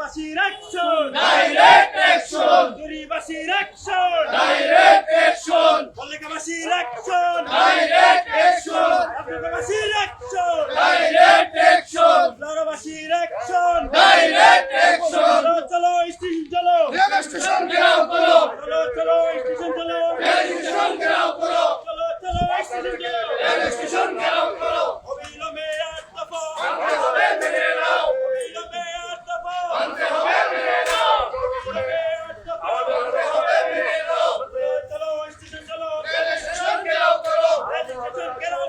Direct action! Direct action! Duribasir action! Direct action! Kollegabasir action! Direct action! Abdulbasir action! Direct action! Larabasir action! Direct action! Chalo chalo station chalo! Rail station ঘেরাও করো Chalo chalo station chalo! Rail station ঘেরাও করো Chalo chalo station chalo! Rail station ঘেরাও করো অবিলম্বে আট দফা! মানতে হবে মেনে নাও অবিলম্বে আট দফা! মানতে হবে মেনে নাও অবিলম্বে আট দফা! মানতে হবে মেনে নাও চলো স্টেশন চলো! রেল স্টেশন ঘেরাও করো স্টেশন ঘেরাও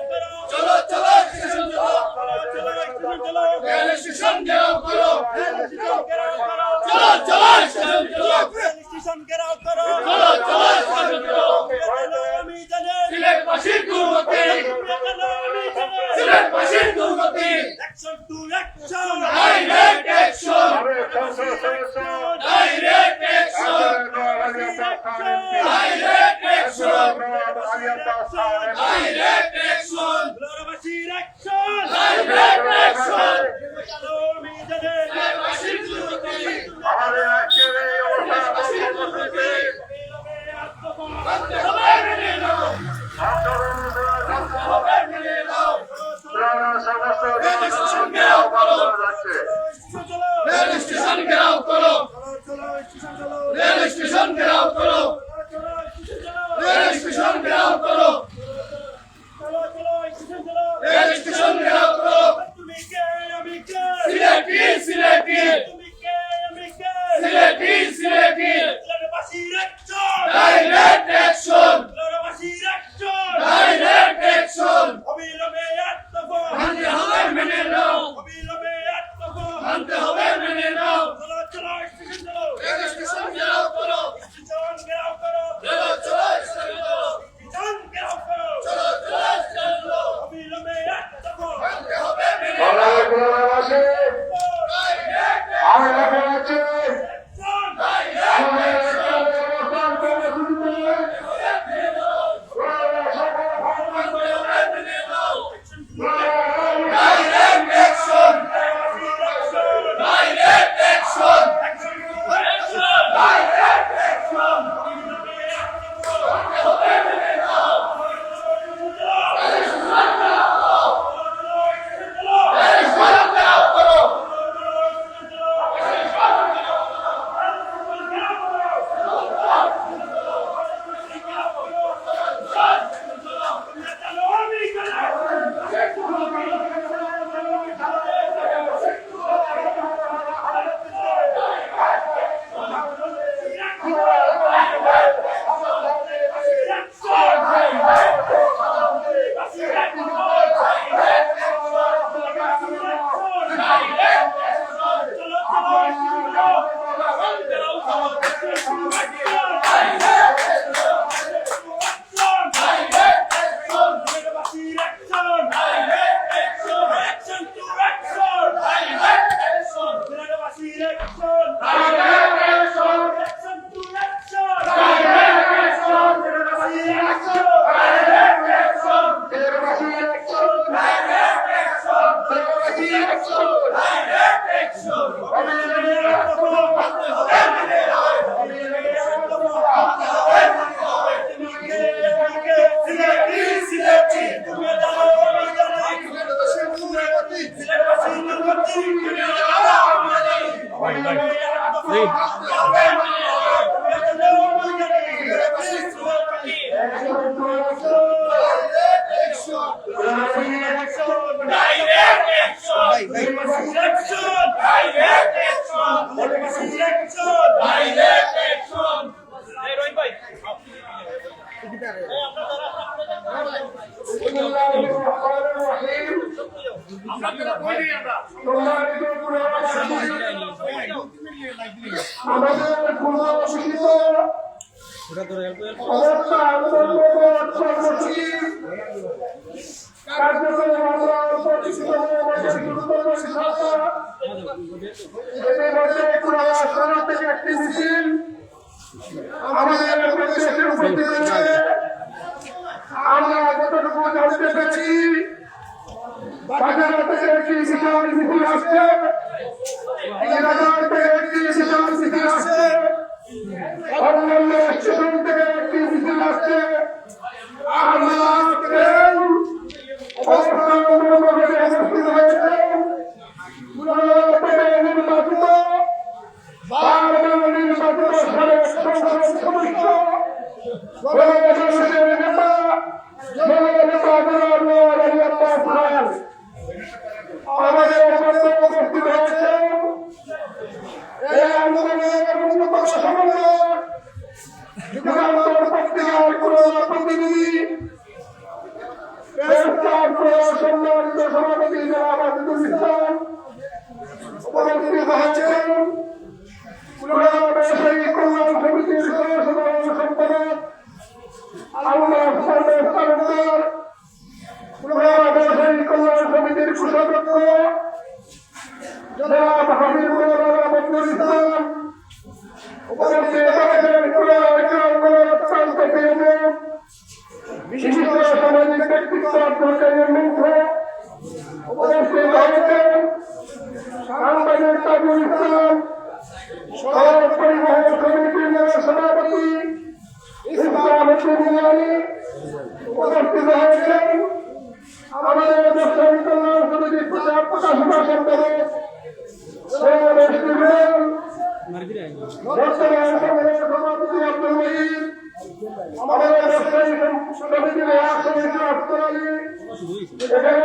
করো! চলো চলো স্টেশন চলো চলো চলো স্টেশন চলো! রেল স্টেশন ঘেরাও করো স্টেশন ঘেরাও করো! চলো চলো স্টেশন চলো স্টেশন ঘেরাও করো! চলো চলো স্টেশন চলো আমি জানি সিলেটবাসীর দুর্গতি সিলেটবাসীর দুর্গতি action to action! Direct action direct action direct action direct action গ্লোরাবাসীর অ্যাকশন! ডাইরেক্ট অ্যাকশন আমি জানি সিলেটবাসীর দুর্গতি মানতে হবে মেনে নাও মানতে হবে মেনে নাও রেল স্টেশন ঘেরাও করো রেল স্টেশন ঘেরাও করো রেল স্টেশন ঘেরাও করো রেল স্টেশন ঘেরাও করো রেল স্টেশন ঘেরাও করো Sylheti Sylheti Sylheti Sylheti direct action direct action মানতে হবে মেনে নাও মানতে হবে মেনে নাও রেল স্টেশন ঘেরাও করো চলো চলো স্টেশন চলো চলো চলো স্টেশন চলো মানতে হবে মেনে নাও direct direct action direct action direct action মানতে হবে মেনে নাও রেল স্টেশন ঘেরাও করো আমাদের পুনর্বাসিত অবস্থা আন্দোলন কর্মসূচি কার্যক্রম আমরা থেকে একটি মিছিল আমাদের প্রদেশের উপস্থিত হয়েছে। আমরা যতটুকু জানতে পেরেছি বাজার থেকে একটি বিশাল মিছিল আসছে, বাজার থেকে একটি গণমানুষের নেতা জননেতা জনাব আল্লাহ খান আমাদের মধ্যে উপস্থিত হয়েছেন এই আন্দোলনের অন্যতম সমন্বয়ক যুগান্তর পত্রিকার প্রতিনিধি সম্মানিত সভাপতি জনাব আজিজুল ইসলাম উপস্থিত হয়েছেন ব্যবসায়ী কল্যাণ সমিতির সাধারণ সম্পাদক আল্লাহ তালুকদার ব্যবসায়ী কল্যাণ সমিতির কোষাধ্যক্ষ জনাব হাবিবুর রহমান ইসলাম উপস্থিত হয়েছেন অত্যন্ত প্রিয় বিশিষ্ট সামাজিক ব্যক্তিত্ব সরকারের মধ্যে উপস্থিত হয়েছেন সাংবাদিক তাজুল ইসলাম সড়ক পরিবহন কমিটির সভাপতি ইসলাম উদ্দিনী উপস্থিত হয়েছেন আমাদের ব্যবসায়ী কল্যাণ সমিতির প্রচার প্রকাশনা সম্পাদক বর্তমান সংগ্রামের সভাপতি আব্দুল মহিদ আমাদের ব্যবসায়ী সমিতির এখানে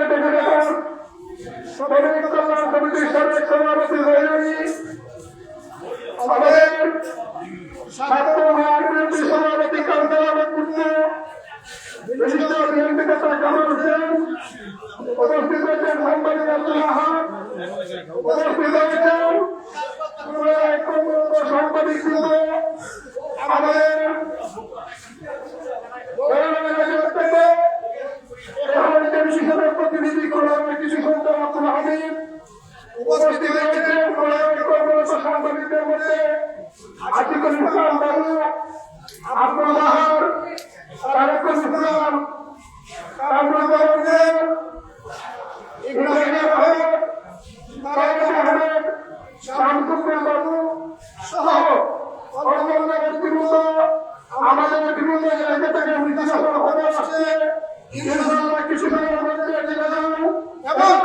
শ্রমিক কল্যাণ সমিতির সাবেক সভাপতি জয়নী আমাদের ছাত্র মহাবিএনপি সভাপতি কান্তা আহমেদ মুন্না বিশিষ্ট বিএনপি নেতা কামাল হোসেন উপস্থিত হয়েছেন সাংবাদিক আব্দুল আহাদ উপস্থিত হয়েছেন সাংবাদিক আমাদের প্রতিনিধি কিছু সন্তান আব্দুল হামিদ উপস্থিত হয়েছেন সাংবাদিকদের মধ্যে আতিকুল ইসলাম বাবু আব্দুল বাহার তারেকুল ইসলাম কামরুল মঞ্জুর ইব্রাহিম আহমেদ তারেক আহমেদ শামসুদ্দিন বাবু সহ অন্যান্য ব্যক্তিবৃন্দ আমাদের বিভিন্ন জায়গা থেকে নির্দেশনা হয়ে আসছে ইনশাআল্লাহ কিছু সময়ের মধ্যে জেনে যান এবং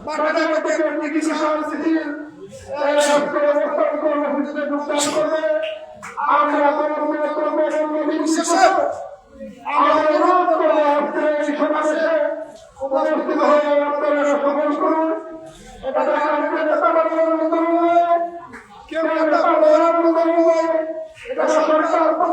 বাটার থেকে চিকিৎসা শিবির আমরা আমাদের সমাবেশে উপস্থিত হয়ে আপনারা সফল করুন এটা কেউ এটা সরকার সরকারি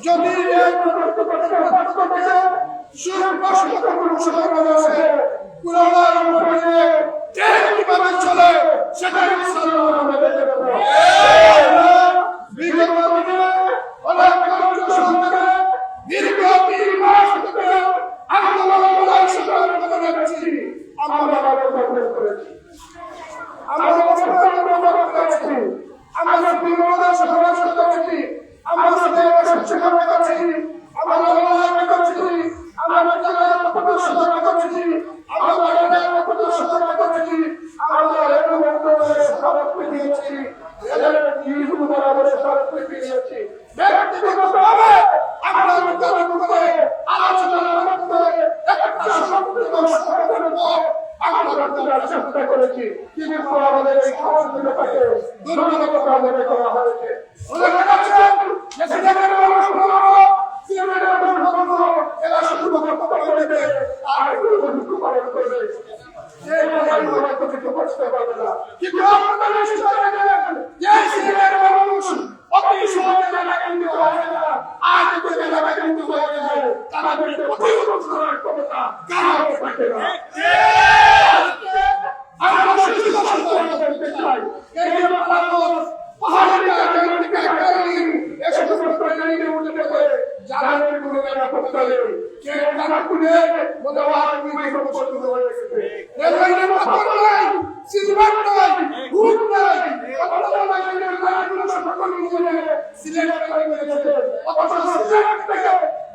যদি চলে সেটা চেষ্টা করেছি কিন্তু আমাদের এই সহযোগিতাকে দুর্বলতা মনে করা হয়েছে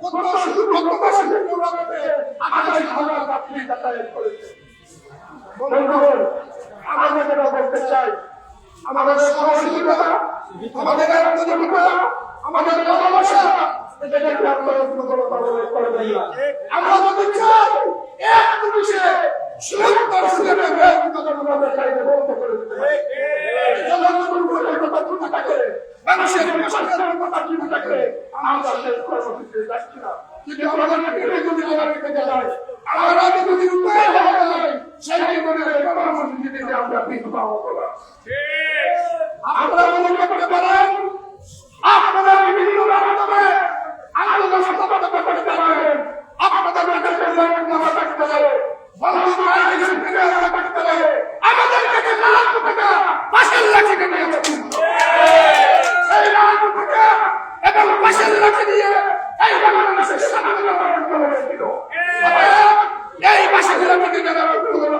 28,000 যাত্রী যাতায়াত করেছে। বন্ধুগণ, আমরা যেটা বলতে চাই, আমাদের সহযোগিতা, আমাদের আন্তরিকতা, আমাদের ভালোবাসা, এটাকে আপনারা দুর্বলতা মনে করবেন না। আমরা বলতে চাই, এক নিমিষে 77 জনগণের চাইতে বন্ধ করে দিতে হবে। জনগণের কথা চিন্তা থাকে, মানুষের কষ্টের কথা চিন্তা করে আমরা শেষ কর্মসূচিতে যাচ্ছি না। কিন্তু আমাদের যদি জনগণকে জানাই, আমরা যদি উপায় হওয়া যায়, সেই জীবনের কর্মসূচি থেকে আমরা পিছু পাবো না। আপনারা মনে করতে পারেন, আপনারা বিভিন্ন মাধ্যমে আন্দোলন সমাবেশ করতে পারেন, আপনাদের দেশের নামা থাকতে পারে, আমাদের কাছে লাখ টাকা পাশের লাঠি নিয়ে সেই লাখ টাকা এবং পাশের লাঠি দিয়ে এই বাংলাদেশের স্বাধীনতা পালন করা হয়েছিল। এই পাশের লাঠি যারা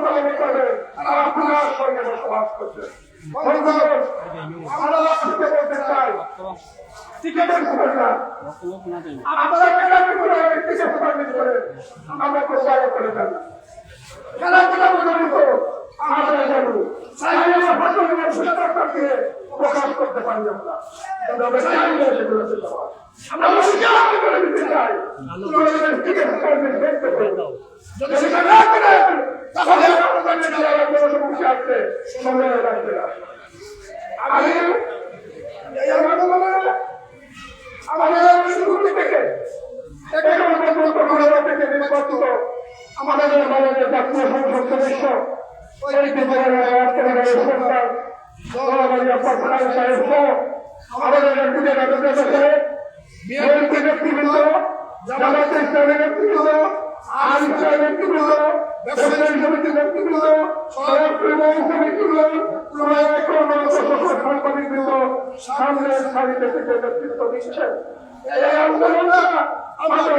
পালন করবে তারা আপনার সঙ্গে বসবাস করছে। আমরা বলতে চাই, টিকেটের সমস্যা আপনারা আমরা প্রচার করে দেন। খেলাধুলা প্রচারিত আমাদের জানুন প্রকাশ করতে পারি আমরা, আমরা অস্বীকার করে দিতে চাই। যদি সেটা না করেন তাহলে কোনো সমস্যা আসছে, সময় লাগবে না। আমি এই আন্দোলনে আমাদের শুরু থেকে আমাদের জাতীয় সংসদ সদস্য আমাদের বিএনপি নেতৃবৃন্দ, জামায়াতে ইসলামী নেতৃবৃন্দ, আনসার নেতৃবৃন্দ, ব্যবসায়ী সমিতি নেতৃবৃন্দ, সাংবাদিকবৃন্দ সামনের সারিতে থেকে নেতৃত্ব দিচ্ছেন। এই আন্দোলনটা আমাদের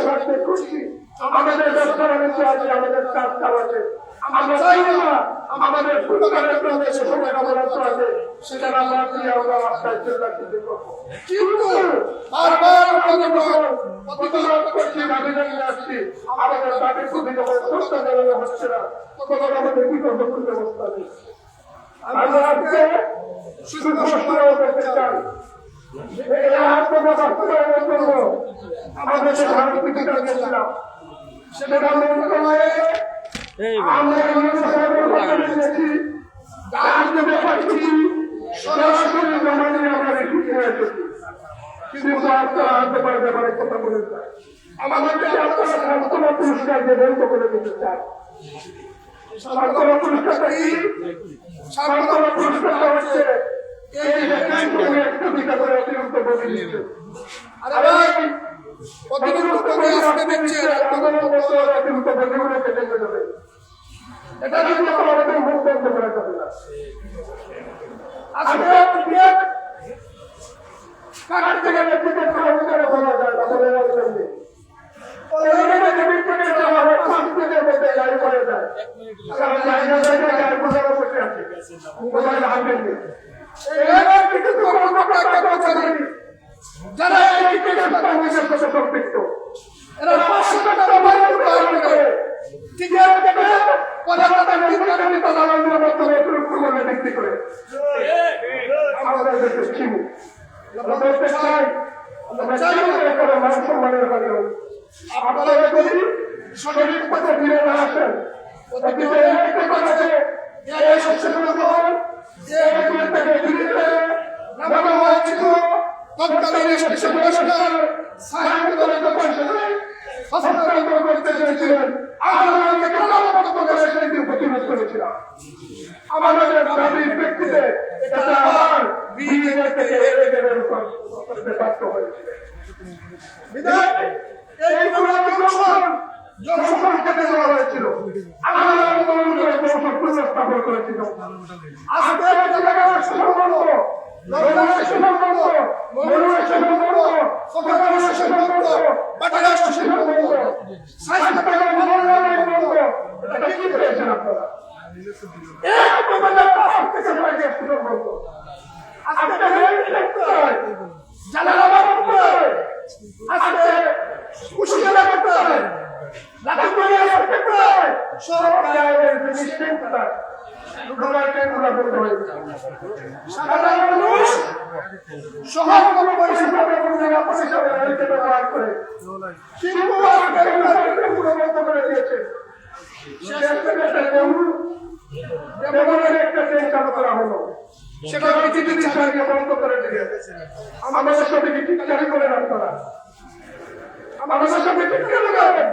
স্বার্থে খুশি, আমাদের ব্যবসা বাণিজ্য আছে, আমাদের কাজ কাজ আছে। আমরা চাই না আমাদের সময় অবরত আছে, সেটা আমরা দিয়ে আমরা রাস্তায় চলে করবো। কিন্তু বারবার প্রতিবাদ করছি, দাবি জানিয়ে আসছি, আমাদের দাবির প্রতি যখন সত্য জানানো হচ্ছে না, তখন আমাদের বিকল্প ব্যবস্থা নেই। আমরা আজকে শুধু ঘোষণা করতে চাই, আমাদের যে ভারতীয় গেছিলাম সেটা মন্ত্রণালয়ে আমরা সরাসরি জমা নিয়ে আমরা রেখে এসেছি। কিন্তু আনতে পারে ব্যাপারে কথা বলে যায়, আমাদেরকে আপনারা সান্ত্বনা পুরস্কার দিয়ে বন্ধ করে দিতে চায়। সান্ত্বনা পুরস্কারটা কি? সান্ত্বনা পুরস্কারটা হচ্ছে এই একটা করে অতিরিক্ত বদলি দিচ্ছে। আরে ভাই, অতিরিক্ত বদলি আসতে দিচ্ছে, অতিরিক্ত বদলিগুলো কেটে যাবে। এটা যদি আমাদের মুখ বন্ধ করা যাবে না। আজকে কাটতে গেলে টিকিট করে বলা যায় না, বলে রাখবেন যে যারা সম্পৃক্ত এরা 500 টাকা বিক্রি করে আমাদের দেশের চিনি। আমরা বলতে চাই, আমরা চাই মান সম্মানের কারণে আপনারা যদি সঠিক পথে ফিরে না আসেন, আমাদের দাবির ব্যক্তিতে আমার বিজেপি থেকে বাধ্য হয়েছে। জনসংখ্যা কেটে দেওয়া হয়েছিল, আমরা আন্দোলন করে জনসংখ্যা পুনঃস্থাপন করেছিল। আজকে সবাইকে উন্নয়ন হয়েছে সাধারণ মানুষ সহজভাবে পরিষেবা ব্যবহার করে কিন্তু পুরোবন্ধ করে দিয়েছে একটা ট্রেন চালু করা হলো সেটা টিকিট ছাড়িয়ে বন্ধ করে দিলে আমাদের সাথে টিকিট জারি করে আপনারা আমাদের সাথে টিকিট কেন করেন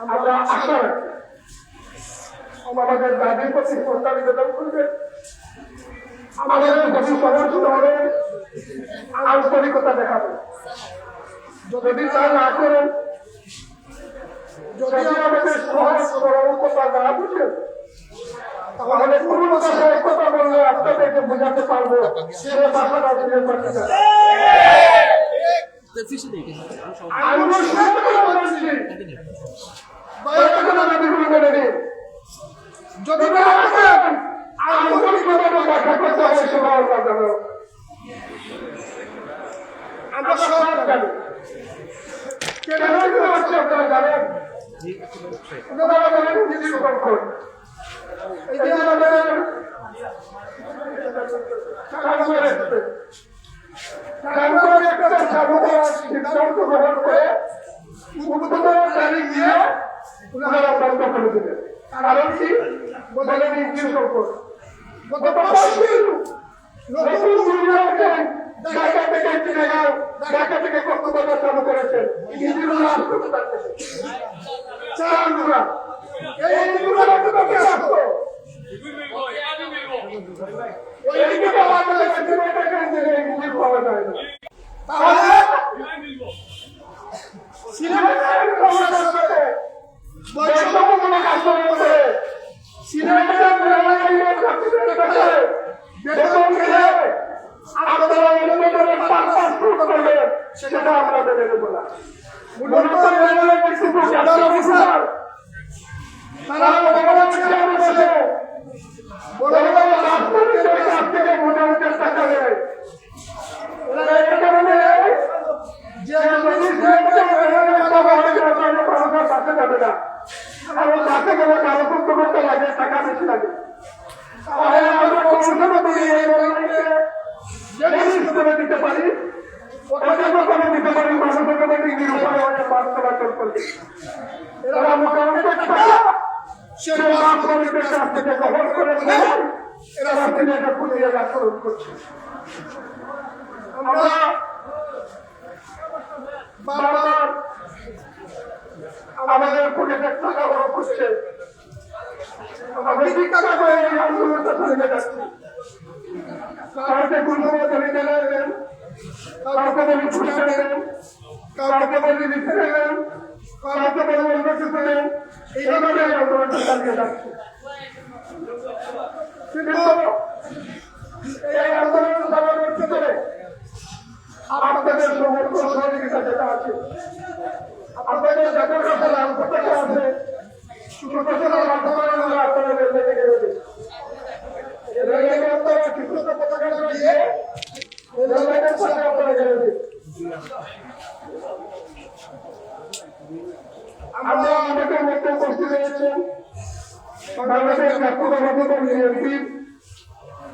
আমরা আশা রাখি আমাদের দাবির প্রতি শ্রদ্ধা নিবেদন করবেন আমাদের প্রতি সমর্থন হবে আন্তরিকতা দেখাবেন যদি তা না করেন যদি আমাদের সহজ সরল কথা না বুঝেন তাহলে পুরো ভাষায় কথা বললে আপনাদেরকে বোঝাতে পারবো সে ভাষাটা দিতে পারছি না যদি ব্যাখ্যা করতে হয় সেটা আমরা সব জানি কেন হচ্ছে আপনারা জানেন আপনারা বলেন দিদি সংকট এই যে আমাদের একটা সিদ্ধান্ত গ্রহণ করে গিয়ে ওনারা বন্ধ করে দেবেন কারণ কি বলেন ইঞ্জিন সংকট গত 5 দিন নতুন ঢাকা থেকে চিনাগাঁও ঢাকা থেকে কক্সবাজার চালু করেছেন ইঞ্জিনগুলো আসতে পারতেছে চারানগুলা এই ইঞ্জিনগুলো আপনাকে আসতো ওইদিকে পাওয়া গেলে ইঞ্জিন পাওয়া যায় না তাহলে সিলেটের কংগ্রেসের সাথে বৈষম্যমূলক আচরণ করে সিলেটের মেলাইনের কাছে বেতন খেলে আপনারা ইলেকট্রনিক পারপাস প্রুফ করবেন সেটা আমরা মেনে নেব না মূলত রেলওয়ে কিছু প্রশাসন অফিসার তারা ভগবানের চেয়ারে বসে বড় বড় রাজনীতির কাছ থেকে মোটামুটি টাকা নেয় ওরা এই কারণে যে বাসে যাবে না কারণ বাসে গেলে কাগজপত্র করতে লাগে টাকা বেশি লাগে তাহলে আমরা কমিশনও দিয়ে এই রেলওয়েকে দিতে পারি ওখানে দিতে পারি মানুষের ডিগ্রির উপরে বাস্তবায়ন করতে এরা মোটামুটি সেটা রাজনীতির কাছ থেকে গ্রহণ করে এরা রাজনীতিটা পুলিয়ে আচরণ করছে আমরা বারবার আমাদের পুলিশের টাকা বড় করছে আমাদের টাকা করে এই আন্দোলনটা চালিয়ে যাচ্ছি কাউকে গুণগত নিতে নেবেন কাউকে বলি ছুটে নেবেন কাউকে বলি নিতে নেবেন কাউকে বলি অন্য কিছু নেন এইভাবে আন্দোলনটা চালিয়ে যাচ্ছে কিন্তু এই আন্দোলন চালানোর ক্ষেত্রে আপনাদের সমর্থন সহযোগিতা যেটা আছে আপনাদের যাদের কাছে লাল পতাকা আছে সুপ্রফেশনাল মাধ্যমে আপনারা রেলওয়ে গেলে রেলওয়ে আপনারা ঠিকমতো পতাকাটা দিয়ে রেলওয়ের সাথে আপনারা গেলে আমরা আমাদের মধ্যে উপস্থিত হয়েছেন বাংলাদেশ জাতীয়তাবাদী দল বিএনপির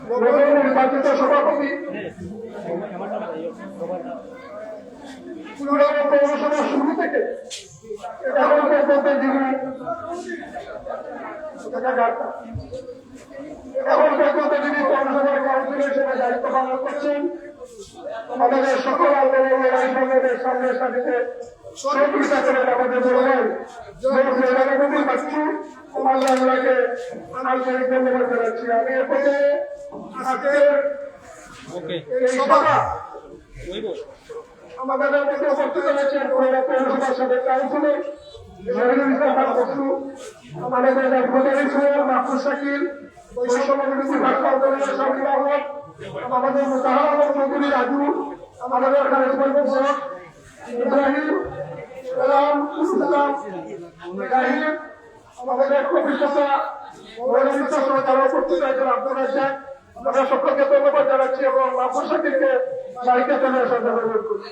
নবনির্বাচিত সভাপতি পৌরসভার শুরু থেকে এখন পর্যন্ত যিনি পৌরসভার কাউন্সিলর হিসেবে দায়িত্ব পালন করছেন, আমাদের সকল আন্দোলন লড়াই সংগ্রামের সামনে সাথে সহযোগিতা করেন আমাদের বড় ভাই ওনাকে আন্তরিক ধন্যবাদ জানাচ্ছি। আমি এর পরে আজকের এই সভা আমাদের মধ্যে উপস্থিত হয়েছেন পৌরসভার সাথে কাউন্সিলর জহিরুল ইসলাম বসু, আমাদের প্রধানী সোহেল মাহফুজ শাকিল, বৈষম্য বিরোধী ভারত আন্দোলনের শাকিল আহমদ, আমাদের মোতাহার আহমদ চৌধুরী রাজু, আমাদের খালেদ ইব্রাহিম ইসলাম জাহির, আমাদের অভিজ্ঞতা তারা উপস্থিত হয়েছেন আব্দুল রাজ্জাক। আমরা সকলকে ধন্যবাদ জানাচ্ছি এবং মাহফুজ শাকিলকে বাড়িতে চলে আসার জন্য অনুরোধ করি।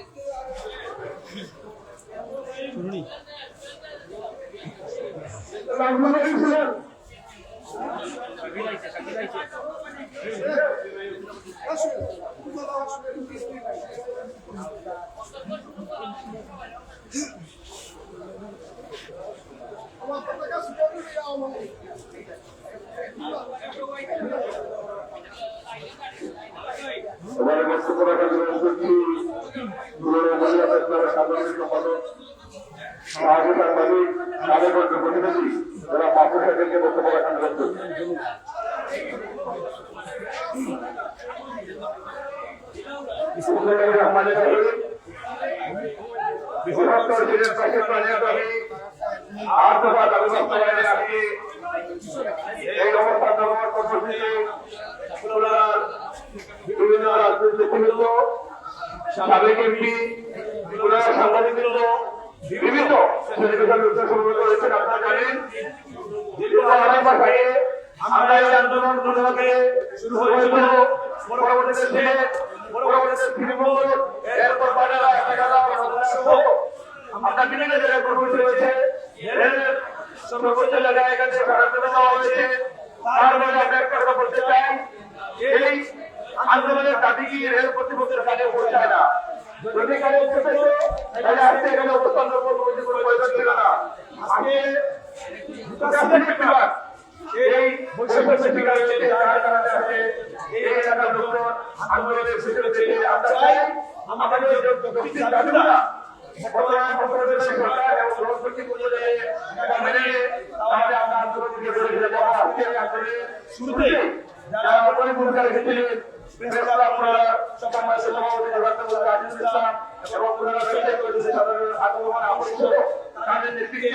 এবারে বক্তব্য রাখার জন্য করছি সাধারণ সম্পাদক সাহায্য সাংবাদিক সাবেক প্রতিনিধি যারা মাহফুজ শাকিলকে বক্তব্য রাখার জন্য বৃহত্তর দিনের পাশে প্রাণীয় দাবি 8 দফা দাবি বাস্তবায়নে আমি এই অবস্থান ব্যবহার কর্মসূচি বিভিন্ন রাজনৈতিক ব্যক্তিবৃন্দ, সাবেক এমপি, সাংবাদিকবৃন্দ, বিভিন্ন রয়েছেন। আপনারা জানেন অনেক ভাগে আমরা এই আন্দোলন শুরু হয়েছিল পরবর্তীতে তৃণমূল, এরপর আপনার বিভিন্ন জায়গায় কর্মসূচি রয়েছে, সর্বোচ্চ জায়গায় এখানে দেওয়া হয়েছে। তার মধ্যে আমরা একটা কথা বলতে চাই, এই আন্দোলনের দাবি কি রেল কর্তৃপক্ষের কাছে পৌঁছায় না। যদি কাজে পৌঁছাইতো তাহলে আজকে এখানে অবস্থান কোনো প্রয়োজন ছিল না। আজকে এই এই এলাকার লোকজন আন্দোলনের ভিতরে থেকে আমরা চাই আমাদের দাবিটা বর্তমান সরকার এবং তাহলে আমরা আন্দোলনকে বেড়ে ফেলে যাবো। আজকে আন্দোলনের শুরুতে যারা অনেক ভূমিকা রেখেছিলেন তাদের নেতৃত্বে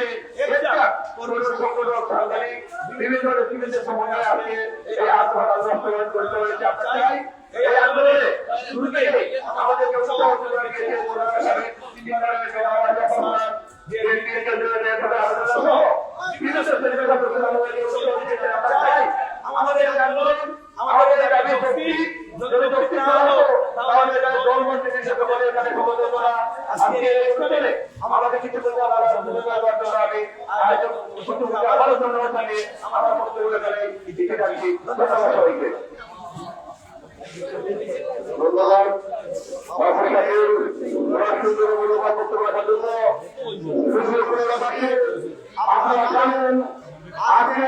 বিভিন্ন ব্যক্তিদের সমন্বয়ে আজকে এই আত্মহত্যা বাস্তবায়ন করতে হয়েছে। আমরা চাই এই আন্দোলনে শুরুতে আমাদেরকে আমাদের আন্দোলন আমাদের দাবি শক্তি যদি শক্তি না হতো তাহলে এখানে দলমন্ত্রী হিসেবে বলে এখানে ক্ষমতা করা আজকে আমাদের কিছু করতে আমি আবারও ধন্যবাদ জানিয়ে আমার বক্তব্য এখানে দিতে যাচ্ছি। ধন্যবাদ সবাইকে। ধন্যবাদ বক্তব্য রাখার জন্য। আপনারা জানেন আজকে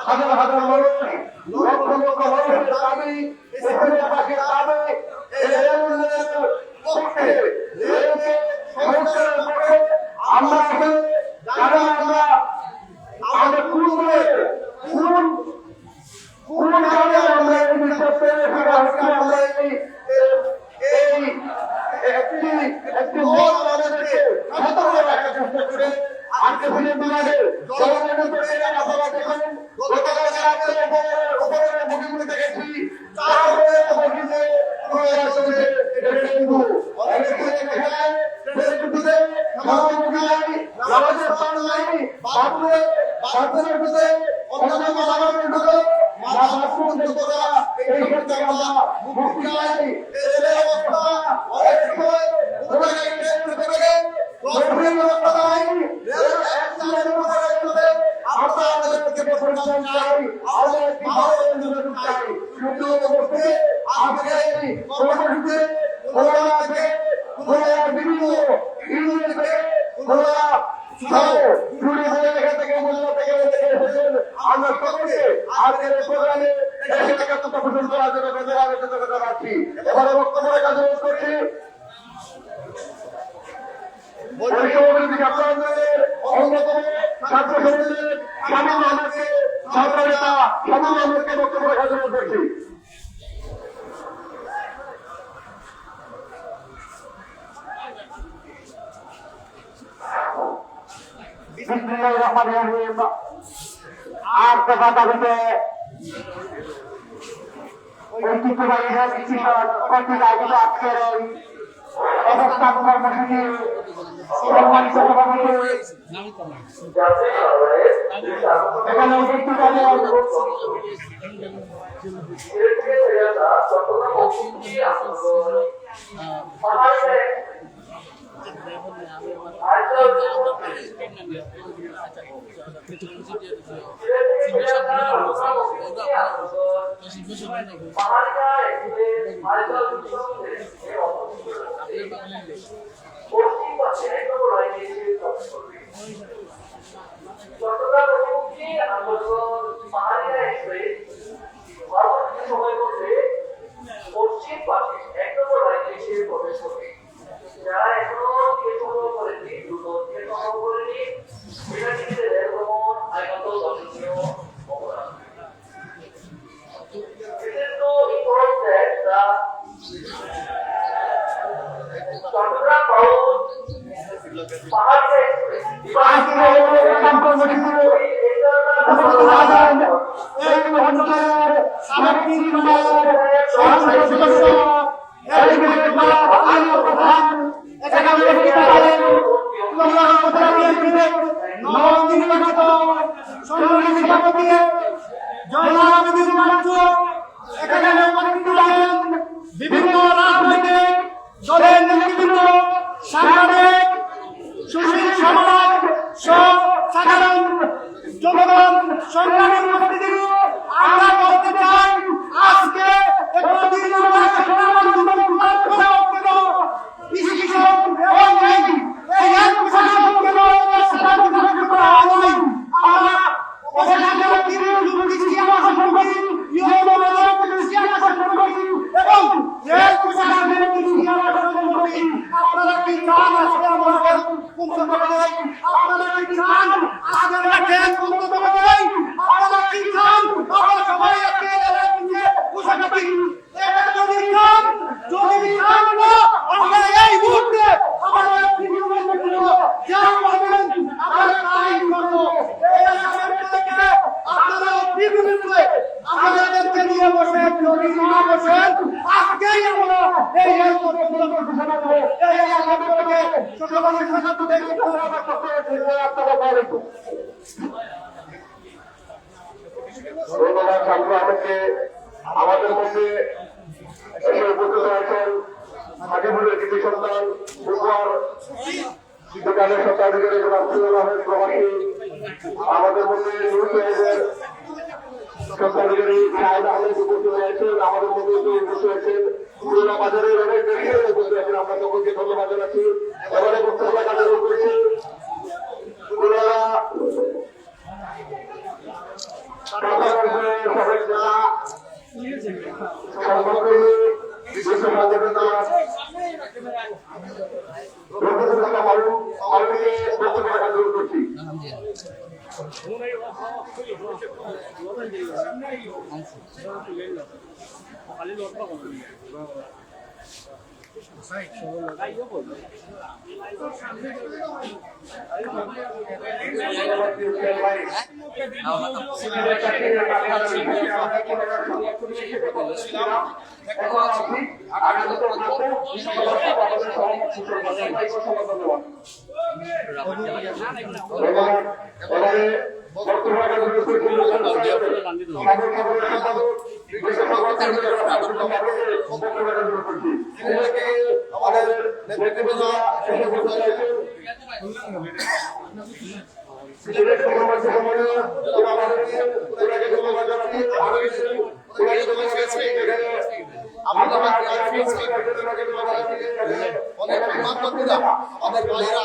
হাজার হাজার মানুষ লক্ষ লক্ষ মানুষের দাবি আমরা আমাদের একটি মত আমাদেরকে চেষ্টা করে আজকে ফিরে দিলাগে দেখেছি পরিশ্রম চাই, আমরা একটি ভালো আন্দোলন চাই। শুধু উপস্থিতি আজকে এই কর্মসূচিতে বিভিন্ন ইউনিয়ন থেকে আমরা সকলকে আজকের এই প্রোগ্রামে একাত্মতা পোষণ করার জন্য ধন্যবাদ জানাচ্ছি। এবারে বক্তব্য রাখার অনুরোধ করছি আন্দোলনের অন্যতম ছাত্র সমিতির শামীম আহমেদকে, ছাত্র নেতা শামীম আহমেদকে বক্তব্য রাখার অনুরোধ করছি। আর দফা দাবিতে ঐতিহ্যবাহী রেজিস্ট্রেশন কর্তৃক আয়োজিত আজকের ওই অবস্থান কর্মসূচি সম্মানিত সভাপতি এখানে উপস্থিত পশ্চিম পাশে এক নম্বর লাইনে এসে প্রবেশ করবে। যারা এখনো সংগ্রহ করেনি দ্রুত সংগ্রহ করেনি, এটা কিন্তু এরকম আইনত দর্শনীয় অপরাধ। It is so important that the Chandra Paul Pahadia বিভিন্ন রাজনৈতিক দলের নেতৃবৃন্দ, সাংবাদিক, সুশীল সমাজ, সাধারণ জনগণ, সংগ্রামী উপস্থিতি, আমরা বলতে চাই আজকে আমাদেরকে নিয়ে বসে যদি না বসেন আজকেই আমরা এই ধন্যবাদ ছাত্র আমাকে আমাদের মধ্যে এসে উপস্থিত হয়েছেন হাজিপুরের কৃতি সন্তান উপহার দোকানের স্বত্বাধিকারী প্রবাসী আমাদের মধ্যে নিউজের স্বত্বাধিকারী শাহেদ আহমেদ উপস্থিত হয়েছেন, আমাদের মধ্যে উপস্থিত হয়েছেন পুরোনো বাজারের অনেক বেশি উপস্থিত হয়েছেন। আমরা সকলকে ধন্যবাদ জানাচ্ছি। এবারে বক্তব্য কাজে করছি সিলেট ধন্যবাদ জানাই আমাদেরকে ওনাকে ধন্যবাদ জানাই ওনাকে ধন্যবাদ জানাই অনেক মানবতারা আমাদের ভাইরা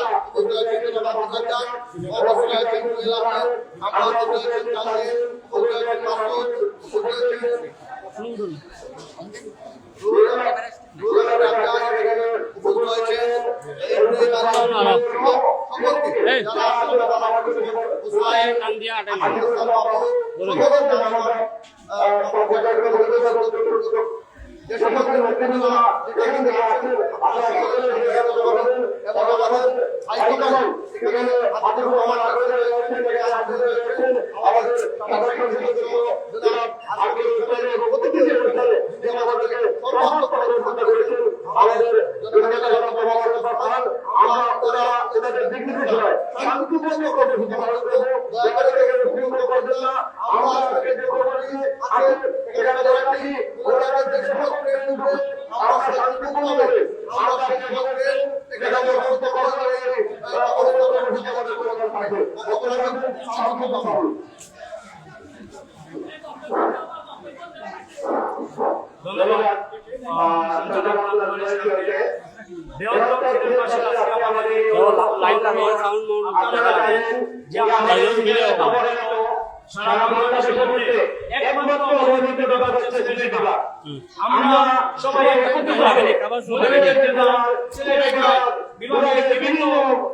যে সমস্ত ব্যক্তিরা এখান থেকে আসেন আল্লাহ এবং আমাদের আইকন এখানে আব্দুল রহমান আগ্রহ রয়েছেন আমাদের সাধারণ জনাব আব্দুল রহমানের প্রতিনিধি রয়েছেন যে আমাদেরকে সর্বাত্মক সহযোগিতা করেছেন আমাদের জনাব মোহাম্মদ ফারহান আমরা ওরা এদের দিগ্বিজয় নয় শান্তিপূর্ণ কর্মসূচি পালন করবো দয়া করে এখানে ভুল করবেন না আমরা আজকে যে কর্মসূচি আছে এখানে যারা দেখি ওরা দেশে আমরা শান্তিপূর্ণভাবে আমরা এখানে অবস্থা করা যায় আমাদের প্রোগ্রাম থাকবে আপনারা শান্তিপূর্ণ থাকুন। ধন্যবাদ আমরা সবাই বিভিন্ন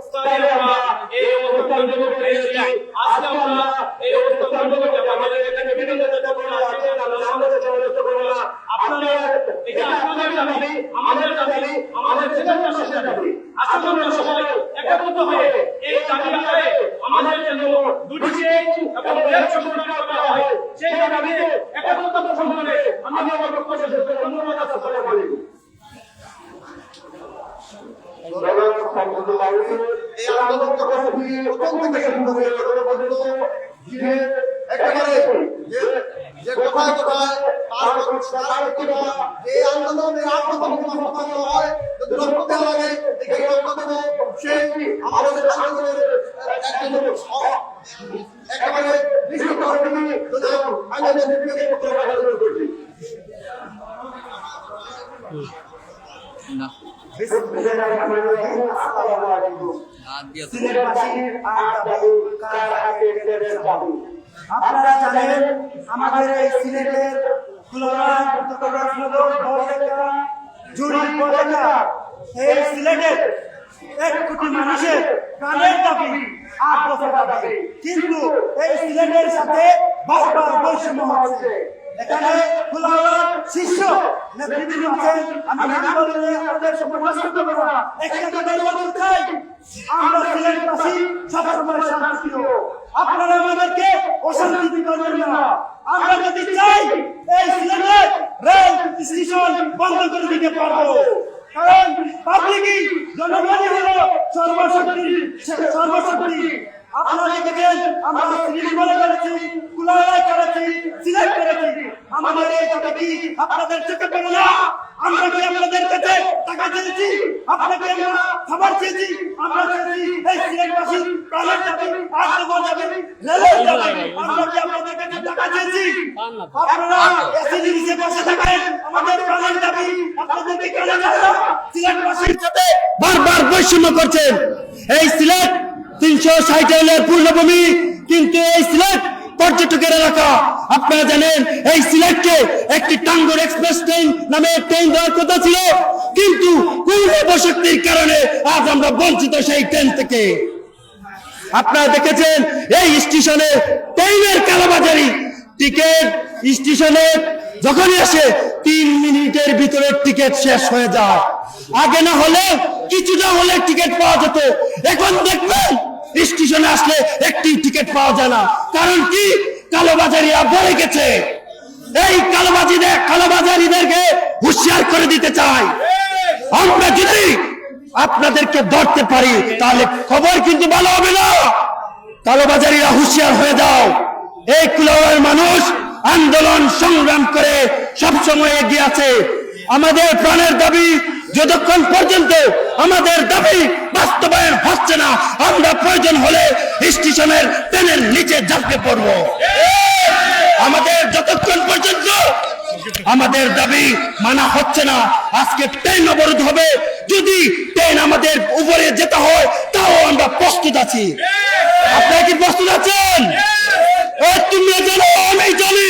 স্তরে আমরা এই অবস্থান পেয়েছি। আজকে আমরা এই অবস্থান আমাদের এখানে বিভিন্ন আপনারা এটা আপনাদের দাবি আমাদের দাবি আমাদের ছেলেদের শেষের দাবি আসলে আমরা সবাই একত্রিত হয়ে এই দাবি আদায়ে আমাদের জন্য দুটি এবং রেল সংস্কার করা হয় সেই দাবিতে একত্রিত সম্মানে আমি আমার বক্তব্য শেষ করব। ধন্যবাদ। আসসালামু আলাইকুম। এই আন্দোলন কর্মসূচি প্রথম থেকে শুরু হয়ে পর্যন্ত যে একেবারে যে কোথায় কোথায় এই আন্দোলনের আন্দোলন হয় যদি রক্ত লাগে এই রক্ত সেই আমাদের আন্দোলনের একেবারে নিশ্চিত করছি। আপনারা জানেন আমাদের এই সিলেটের এই সিলেটের 1 কোটি মানুষের প্রাণের দাবি 8 বছর দাবি, কিন্তু এই সিলেটের সাথে বারবার বৈষম্য হচ্ছে। এখানে শীর্ষ নেতৃত্ব আছেন, আমি নাম বলে আপনাদের সময় নষ্ট করব না। একটা কথাই বলতে চাই, আমরা সিলেটবাসী সবসময় শান্তিপ্রিয়। আপনারা আমাদেরকে অশান্তি করবেন না। আমরা যদি চাই এই সিলেটের রেল স্টেশন বন্ধ করে দিতে পারবো, কারণ পাবলিকই জনগণই হলো সর্বশক্তি। আপনারা দেখেছেন আমরা সিলেট বলে করেছি, কুলায় করেছি, সিলেট করেছি। আমাদের এই টাকা কি আপনাদের চোখে পড়ে না? আমরা কি আপনাদের কাছে টাকা চেয়েছি? আপনাকে আমরা খাবার চেয়েছি? আমরা চেয়েছি এই সিলেটবাসী প্রাণের দাবি, আজ দেওয়া যাবে রেলের দাবি। আমরা কি আপনাদের কাছে টাকা চেয়েছি? আপনারা এসএসি নিচে বসে থাকেন, আমাদের প্রাণের দাবি আপনাদের কি কানে যায় না? সিলেটবাসীর সাথে বারবার বৈষম্য করছেন। এই সিলেট 360 এর পূর্ণভূমি, কিন্তু এই সিলেট পর্যটকের এলাকা। আপনারা জানেন এই সিলেটকে একটি টাঙ্গর এক্সপ্রেস ট্রেন নামে ট্রেন দেওয়ার কথা ছিল, কিন্তু কোন অবশক্তির কারণে আজ আমরা বঞ্চিত সেই ট্রেন থেকে। আপনারা দেখেছেন এই স্টেশনে ট্রেনের কালোবাজারি, টিকিট স্টেশনে যখনই আসে 3 মিনিটের ভিতরে টিকিট শেষ হয়ে যায়। আগে না হলে কিছুটা হলে টিকিট পাওয়া যেত, এখন দেখবেন স্টেশনে আসলে একটি টিকিট পাওয়া যায় না। কারণ কি? কালোবাজারিরা বেড়ে গেছে। এই কালোবাজারিদেরকে হুঁশিয়ার করে দিতে চাই, আমরা যদি আপনাদেরকে ধরতে পারি তাহলে খবর কিন্তু ভালো হবে না। কালোবাজারিরা হুঁশিয়ার হয়ে যাও। এই কুলাউড়ার মানুষ আন্দোলন সংগ্রাম করে সবসময় এগিয়ে আছে। আমাদের প্রাণের দাবি যতক্ষণ পর্যন্ত আমাদের দাবি বাস্তবায়ন হচ্ছে না, আমরা প্রয়োজন হলে স্টেশনের ট্রেনের নিচে ঝাঁপে পড়ব। আমাদের যতক্ষণ পর্যন্ত আমাদের দাবি মানা হচ্ছে না, আজকে ট্রেন অবরোধ হবে। যদি ট্রেন আমাদের উপরে যেতে হয় তাও আমরা প্রস্তুত আছি। আপনারা কি প্রস্তুত আছেন? তুমি জানো আমি জানি,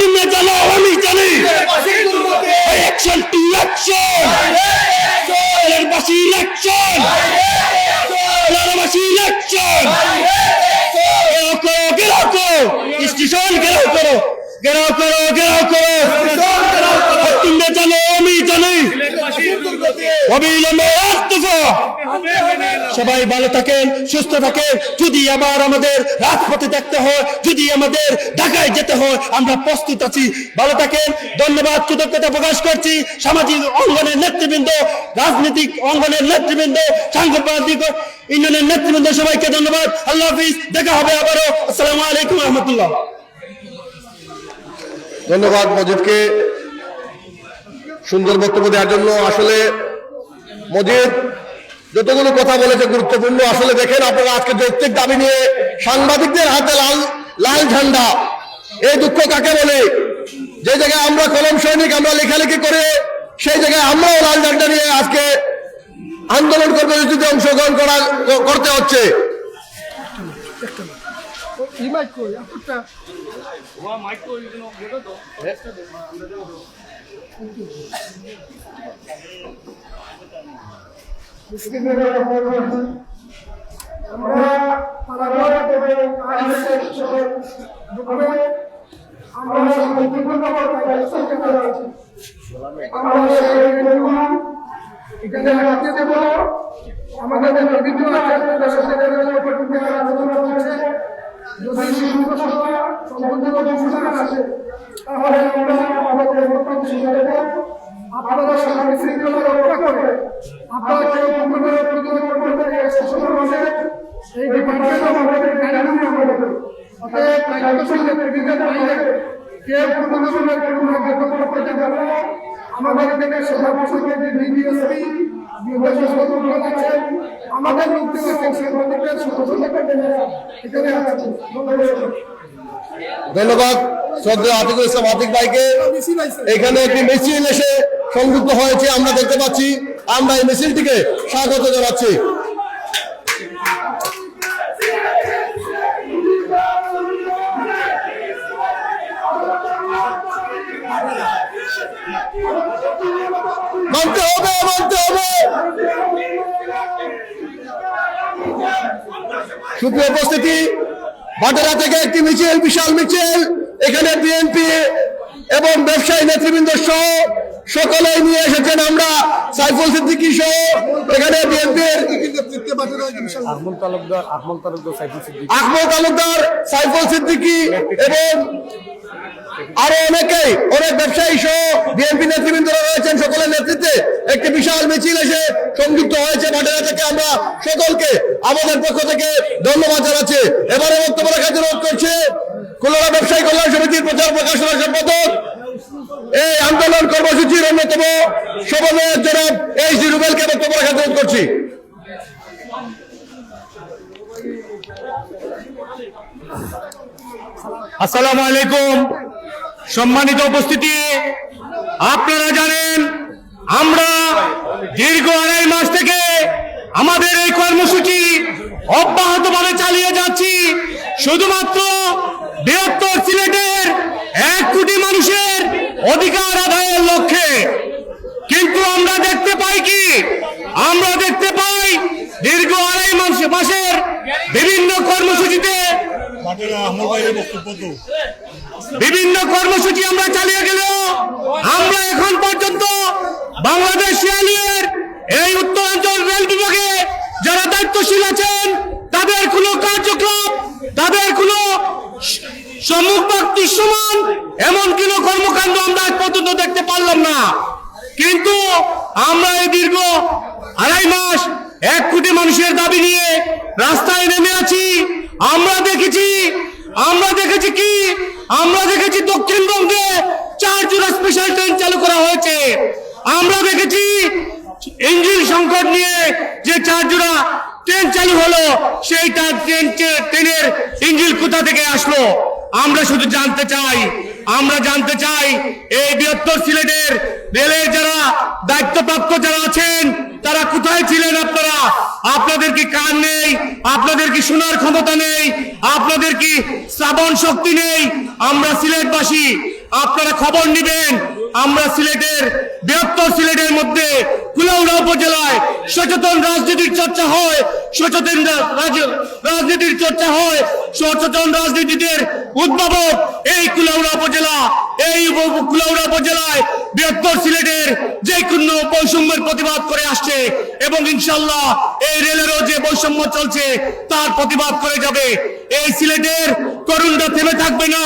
তুমি জানো আমি জানি। অ্যাকশন টু অ্যাকশন, বাসী ইলেকশন, বাসী ইলেকশন। ঘেরাও করো, স্টেশন ঘেরাও করো, ঘেরাও করো, ঘেরাও করো। তুমি জানো আমি জানি, অবিলম্বে ইস্তফা। সবাই ভালো থাকেন, সুস্থ থাকেন। যদি আবার আমাদের রাজপথে দেখতে হয়, যদি আমাদের ঢাকায় যেতে হয়, আমরা প্রস্তুত আছি। ভালো থাকেন, ধন্যবাদ, কৃতজ্ঞতা প্রকাশ করছি সামাজিক অঙ্গনের নেতৃবৃন্দ, রাজনৈতিক অঙ্গনের নেতৃবৃন্দ, সাংবাদিক ইউনিয়নের নেতৃবৃন্দ, সবাইকে ধন্যবাদ। আল্লাহ হাফিজ, দেখা হবে আবারও। আসসালামু আলাইকুম রহমতুল্লাহ। ধন্যবাদ মজিদকে সুন্দর বক্তব্য দেওয়ার জন্য। আসলে মজিদ যতগুলো কথা বলেছে গুরুত্বপূর্ণ। আসলে দেখেন আপনারা আজকে যৌক্তিক দাবি নিয়ে সাংবাদিকদের হাতে লাল ঝান্ডা, এই দুঃখ কাকে বলে? যে জায়গায় আমরা কলম সৈনিক, আমরা লেখালেখি করে, সেই জায়গায় আমরাও লাল ঝান্ডা নিয়ে আজকে আন্দোলন কর্মসূচিতে অংশগ্রহণ করতে হচ্ছে। ধন্যবাদ শ্রদ্ধেয় আতিকুল ইসলাম আতিক ভাইকে। এখানে একটি মিছিল এসে সংযুক্ত হয়েছে, আমরা দেখতে পাচ্ছি। আমরা এই মিছিলটিকে স্বাগত জানাচ্ছি। মানতে হবে, মানতে হবে। সুপ্রিয় উপস্থিতি, ভাটারা থেকে একটি মিছিল, বিশাল মিছিল। এখানে বিএনপি এবং ব্যবসায়ী নেতৃবৃন্দ সহ সকলেই নিয়ে এসেছেন। আমরা সাইফুল সিদ্দিকী সহ এখানে বিএনপির আহমদ তালুকদার, সাইফুল সিদ্দিকী এবং আরো অনেকেই, অনেক ব্যবসায়ী সহ বিএনপি নেতৃবৃন্দরা রয়েছেন। সকলের নেতৃত্বে একটি বিশাল মিছিল এসে সংযুক্ত হয়েছে ভাটারা থেকে। আমরা সকলকে আমাদের পক্ষ থেকে ধন্যবাদ জানাচ্ছি। এবারে বক্তব্য রাখার জন্য অনুরোধ করছে খুলনা ব্যবসায়ী কল্যাণ সমিতির প্রচার প্রকাশনা সম্পাদক, এই আন্দোলন কর্মসূচির অন্যতম সমন্বয়ক জনাব এইচ ডি রুবেলকে বক্তব্য রাখার অনুরোধ করছি। আসসালামু আলাইকুম। সম্মানিত উপস্থিতি, আপনারা জানেন আমরা দীর্ঘ 2.5 মাস থেকে আমাদের এই কর্মসূচি অব্যাহতভাবে চালিয়ে যাচ্ছি, শুধুমাত্র বৃহত্তর সিলেটের 1 কোটি মানুষের অধিকার আদায়ের লক্ষ্যে। কিন্তু আমরা দেখতে পাই কি, আমরা দেখতে পাই দীর্ঘ 2.5 মাসের বিভিন্ন কর্মসূচিতে আমরা চালিয়ে গেলেও আমরা এখন পর্যন্ত বাংলাদেশ রেলের এই উত্তরাঞ্চল রেল বিভাগে যারা দায়িত্বশীল আছেন তাদের কোনো কার্যক্রম, তাদের কোনো সম্মুখ দৃশ্যমান এমন কোনো কর্মকাণ্ড আমরা আজ পর্যন্ত দেখতে পারলাম না। কিন্তু আমরা এই দীর্ঘ 2.5 মাস 1 কোটি মানুষের দাবি নিয়ে রাস্তায় নেমে আছি। আমরা দেখেছি কি, আমরা দেখেছি দক্ষিণবঙ্গে 4 জোড়া স্পেশাল ট্রেন চালু করা হয়েছে। আমরা দেখেছি ইঞ্জিন সংকট নিয়ে যে 4 জোড়া ট্রেন চালু হলো, সেইটা ট্রেনের ইঞ্জিন কোথা থেকে আসলো? আমরা শুধু জানতে চাই এই বৃহত্তর সিলেটের রেলের যারা দায়িত্বপ্রাপ্ত যারা আছেন তারা কোথায় ছিলেন? আপনাদের কি কান নেই? আপনাদের কি শোনার ক্ষমতা নেই? আপনাদের কি শ্রাবণ শক্তি নেই? আমরা সিলেটবাসী, আপনারা খবর নিবেন। আমরা সিলেটের বৃহত্তর সিলেটের মধ্যে কুলাউড়া উপজেলায় সচেতন রাজনীতির চর্চা হয়, সচেতন রাজনীতির উদ্ভাবক এই কুলাউড়া উপজেলা। এই কুলাউড়া উপজেলায় বৃহত্তর সিলেটের যে কোনো বৈষম্যের প্রতিবাদ করে আসছে এবং ইনশাল্লাহ এই রেলেরও যে বৈষম্য চলছে তার প্রতিবাদ করে যাবে। এই সিলেটের তরুণরা থেমে থাকবে না,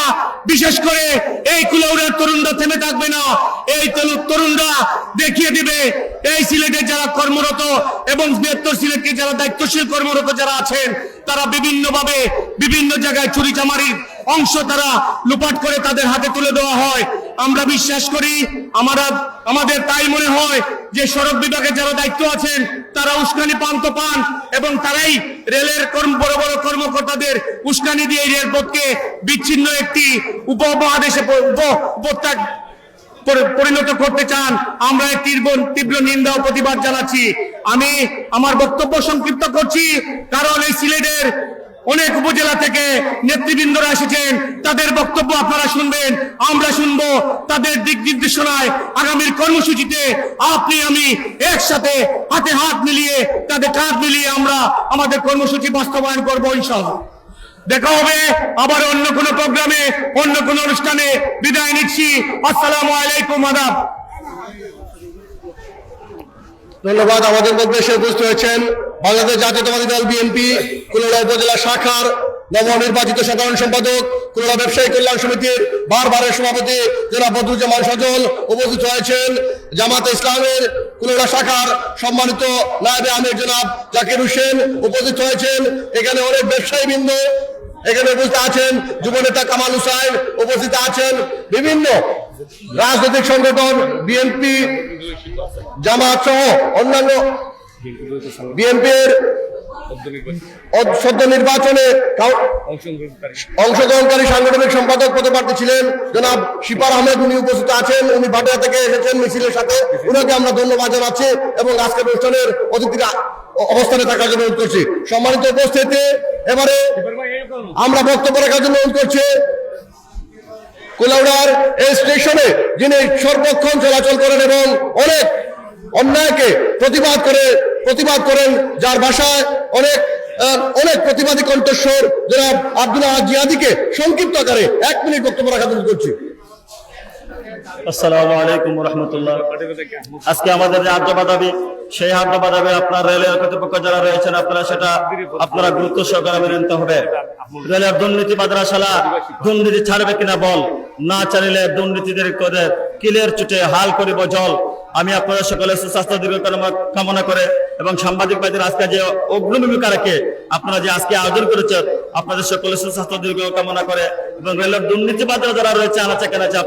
বিশেষ করে এই কুলাউড়ার তরুণরা থেমে থাকবে না। এই তরুণরা দেখিয়ে দিবে এই সিলেটে যারা কর্মরত এবং বৃহত্তর সিলেটকে যারা দায়িত্বশীল কর্মরত যারা আছেন তারা বিভিন্নভাবে বিভিন্ন জায়গায় চুরি চামারির অংশ তারা লুপাট করে তাদের হাতে তুলে দেওয়া হয়। আমরা বিশ্বাস করি, আমাদের তাই মনে হয় যে সড়ক বিভাগে যারা দায়িত্ব আছেন তারা উস্কানি পান এবং তারাই রেলের বড় বড় কর্মকর্তাদের উস্কানি দিয়ে রেলপথকে বিচ্ছিন্ন একটি উপমহাদেশে পরিণত করতে চান। আমরা তীব্র নিন্দা ও প্রতিবাদ জানাচ্ছি। আমি আমার বক্তব্য সংক্ষিপ্ত করছি, কারণ এই সিলেটের অনেক উপজেলা থেকে নেতৃবৃন্দরা এসেছেন, তাদের বক্তব্য আপনারা শুনবেন, আমরা শুনবো। তাদের দিক নির্দেশনায় আগামীর কর্মসূচিতে আপনি আমি একসাথে হাতে হাত মিলিয়ে তাদের কাঁধ মিলিয়ে আমরা আমাদের কর্মসূচি বাস্তবায়ন করবো ইনশাআল্লাহ। দেখা হবে আবার অন্য কোনো প্রোগ্রামে, অন্য কোনো অনুষ্ঠানে। বিদায় নিচ্ছি। আসসালামু আলাইকুম। আদাব। ধন্যবাদ। আমাদের মধ্যে এসে উপস্থিত হয়েছেন বাংলাদেশ জাতীয়তাবাদী দল বিএনপি কুলাউড়া উপজেলা শাখার নবনির্বাচিত সাধারণ সম্পাদক, কুলাউড়া ব্যবসায়ী কল্যাণ সমিতির বারবারের সভাপতি জনাব বদরুজ্জামান সজল। উপস্থিত হয়েছেন জামাতে ইসলামের কুলাউড়া শাখার সম্মানিত নায়েবে আমির জনাব জাকির হোসেন। উপস্থিত হয়েছেন এখানে অনেক ব্যবসায়ীবৃন্দ, এখানে উপস্থিত আছেন যুবনেতা কামাল হুসাইন, উপস্থিত আছেন বিভিন্ন রাজনৈতিক সংগঠন বিএনপি, জামাত সহ অন্যান্য বিএনপির সদ্য নির্বাচনে অংশগ্রহণকারী সাংগঠনিক সম্পাদক পদপ্রার্থী ছিলেন জনাব শিপার আহমেদ, উনি উপস্থিত আছেন। উনি ভাটিয়া থেকে এসেছেন মিছিলের সাথে, উনাকে আমরা ধন্যবাদ জানাচ্ছি এবং আজকের অনুষ্ঠানের অতিথিরা অবস্থানে থাকার জন্য অনুরোধ করছি। সম্মানিত উপস্থিতি, এবারে আমরা বক্তব্য রাখার জন্য অনুরোধ করছি কুলাউড়ার এই স্টেশনে যিনি সর্বক্ষণ চলাচল করেন এবং অনেক অন্যায়কে প্রতিবাদ করেন, যার ভাষায় অনেক প্রতিবাদী কণ্ঠস্বর জনাব আব্দুল্লাহ জিয়াদিকে সংক্ষিপ্ত আকারে 1 মিনিট বক্তব্য রাখার জন্য করছি। আসসালামু আলাইকুম ওয়া রাহমাতুল্লাহ। আজকে আমাদের যে আদ্যপা দাবি, সেই আদ্যপা দাবি আপনার রেলের কর্তৃপক্ষ যারা রয়েছেন আপনারা গুরুত্ব সহকারে মেনে নিতে হবে। রেলের দুর্নীতি মাদ্রাসালা দুর্নীতি ছাড়বে কিনা বল, না চালিলে দুর্নীতিদের করে কিলের চুটে হাল করিব জল। আমি আপনাদের সকলের সুস্বাস্থ্য দীর্ঘ কামনা করে এবং সাংবাদিক ভাইদের আজকে যে অগ্রভূমিকা রেখে আপনারা যে আজকে আয়োজন করেছেন, আপনাদের সকলের সুস্বাস্থ্য দীর্ঘ কামনা করে এবং রেলের দুর্নীতিবাদরা যারা রয়েছে আনাচে কেনাচে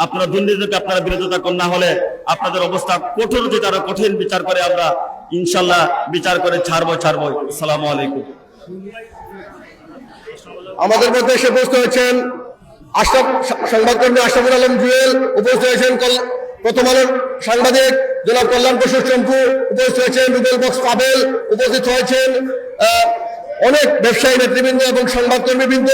আপনারা দুর্নীতিকে আপনারা বিরোধিতা না হলে আপনাদের অবস্থা কঠোর, যে তারা কঠিন বিচার করে আমরা ইনশাল্লাহ বিচার করে ছাড়বো। আসসালামু আলাইকুম। আমাদের মধ্যে এসে উপস্থিত হয়েছেন সংবাদকর্মী আশরাফুল আলম জুয়েল, উপস্থিত হয়েছেন প্রথম আলোর সাংবাদিক জনাব কল্যাণ প্রসাদ চম্পু, উপস্থিত হয়েছেন রুবেল বক্স পাবেল, উপস্থিত হয়েছেন অনেক ব্যবসায়ী নেতৃবৃন্দ এবং সংবাদকর্মীবৃন্দ।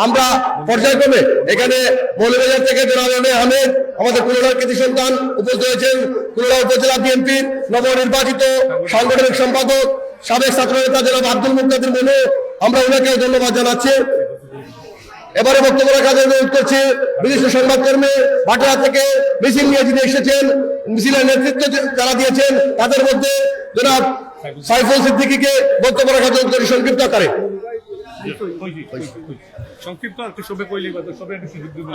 আমরা পর্যায়ক্রমে এখানে মৌলভীবাজার থেকে জনাব আহমেদ, আমাদের কুলাউড়ার কৃতি সন্তান, উপস্থিত হয়েছেন কুলাউড়া উপজেলা বিএনপির নবনির্বাচিত সাংগঠনিক সম্পাদক সাবেক ছাত্রনেতা জনাব আব্দুল মুক্তাদির মনু, আমরা ওনাকে ধন্যবাদ জানাচ্ছি। এবারে বক্তব্য রাখার জন্য অনুরোধ করছি বিশিষ্ট সংবাদকর্মী ভাটিয়া থেকে মিছিল নিয়ে যিনি এসেছেন, মিছিলের নেতৃত্ব যারা দিয়েছেন তাদের মধ্যে জনাব সাইফুল সিদ্দিকীকে বক্তব্য রাখার জন্য সংক্ষিপ্ত আকারে।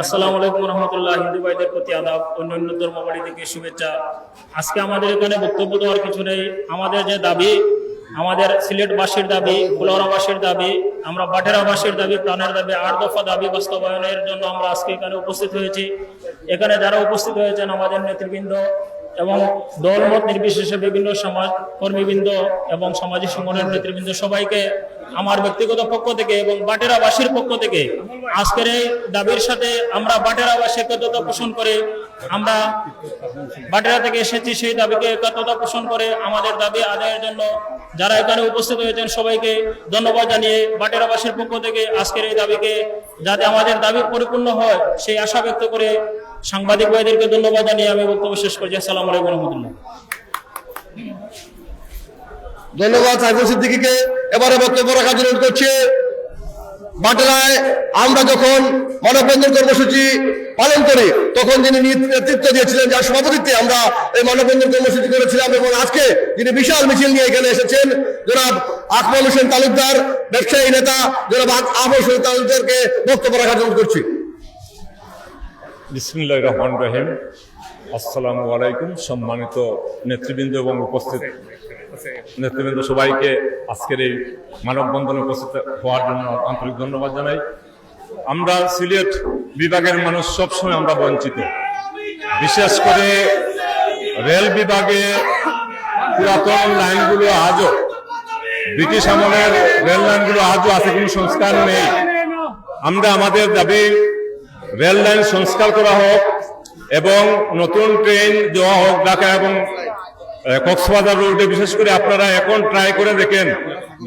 আসসালামু আলাইকুম ওয়া রাহমাতুল্লাহ। হিন্দু ভাইদের প্রতি আদাব, অন্যান্য ধর্মাবলী থেকে শুভেচ্ছা। আজকে আমাদের এখানে বক্তব্য দেওয়ার কিছু নেই। আমাদের যে দাবি, আমাদের সিলেটবাসীর দাবি, কুলাউড়াবাসীর দাবি, আমরা বাটেরাবাসীর দাবি, প্রাণের দাবি, 8 দফা দাবি বাস্তবায়নের জন্য আমরা আজকে এখানে উপস্থিত হয়েছি। এখানে যারা উপস্থিত হয়েছেন আমাদের নেতৃবৃন্দ, এবং দলমত নির্বিশেষে বিভিন্ন সমাজ কর্মীবৃন্দ এবং সামাজিক সংগঠনের নেতৃবৃন্দ সবাইকে আমার ব্যক্তিগত পক্ষ থেকে এবং বাটেরাবাসীর পক্ষ থেকে আজকের এই দাবির সাথে আমরা বাটেরাবাসী একত্রতা পোষণ করে আমরা বাটেরা থেকে এসেছি, সেই দাবিকে একত্রতা পোষণ করে আমাদের দাবি আদায়ের জন্য যারা এখানে উপস্থিত হয়েছেন সবাইকে ধন্যবাদ জানিয়ে বাটেরাবাসীর পক্ষ থেকে আজকের এই দাবিকে যাতে আমাদের দাবি পরিপূর্ণ হয় সেই আশা ব্যক্ত করে সাংবাদিক ভাইদেরকে ধন্যবাদ জানিয়ে আমি বক্তব্য শেষ করছি। আসসালামু আলাইকুম রহমতুল্লাহ। ধন্যবাদ সাইফুল সিদ্দিকীকে। এবারে বক্তব্য রাখার জন্য অনুরোধ করছি, বাটেরায় আমরা যখন মানববন্ধন কর্মসূচি পালন করি তখন যিনি নেতৃত্ব দিয়েছিলেন, যার সভাপতিত্বে আমরা এই মানববন্ধন কর্মসূচি করেছিলাম, এবং আজকে যিনি বিশাল মিছিল নিয়ে এখানে এসেছেন জনাব আকমল হোসেন তালুকদার, ব্যবসায়ী নেতা জনাব আকমল হোসেন তালুকদারকে বক্তব্য রাখার জন্য করছি। বিসমিল্লাহির রহমানির রহিম। আসসালামু আলাইকুম। সম্মানিত নেতৃবৃন্দ এবং উপস্থিত নেতৃবৃন্দ সবাইকে আজকের এই মানববন্ধনে উপস্থিত হওয়ার জন্য আন্তরিক ধন্যবাদ জানাই। আমরা সিলেট বিভাগের মানুষ সবসময় আমরা বঞ্চিত, বিশেষ করে রেল বিভাগে পুরাতন লাইনগুলো আজও, ব্রিটিশ আমলের রেল লাইনগুলো আজও আছে, কোনো সংস্কার নেই। আমরা আমাদের দাবি রেল লাইন সংস্কার করা হোক এবং নতুন ট্রেন দেওয়া হোক ঢাকা এবং কক্সবাজার রোডে। বিশেষ করে আপনারা এখন ট্রাই করে দেখেন,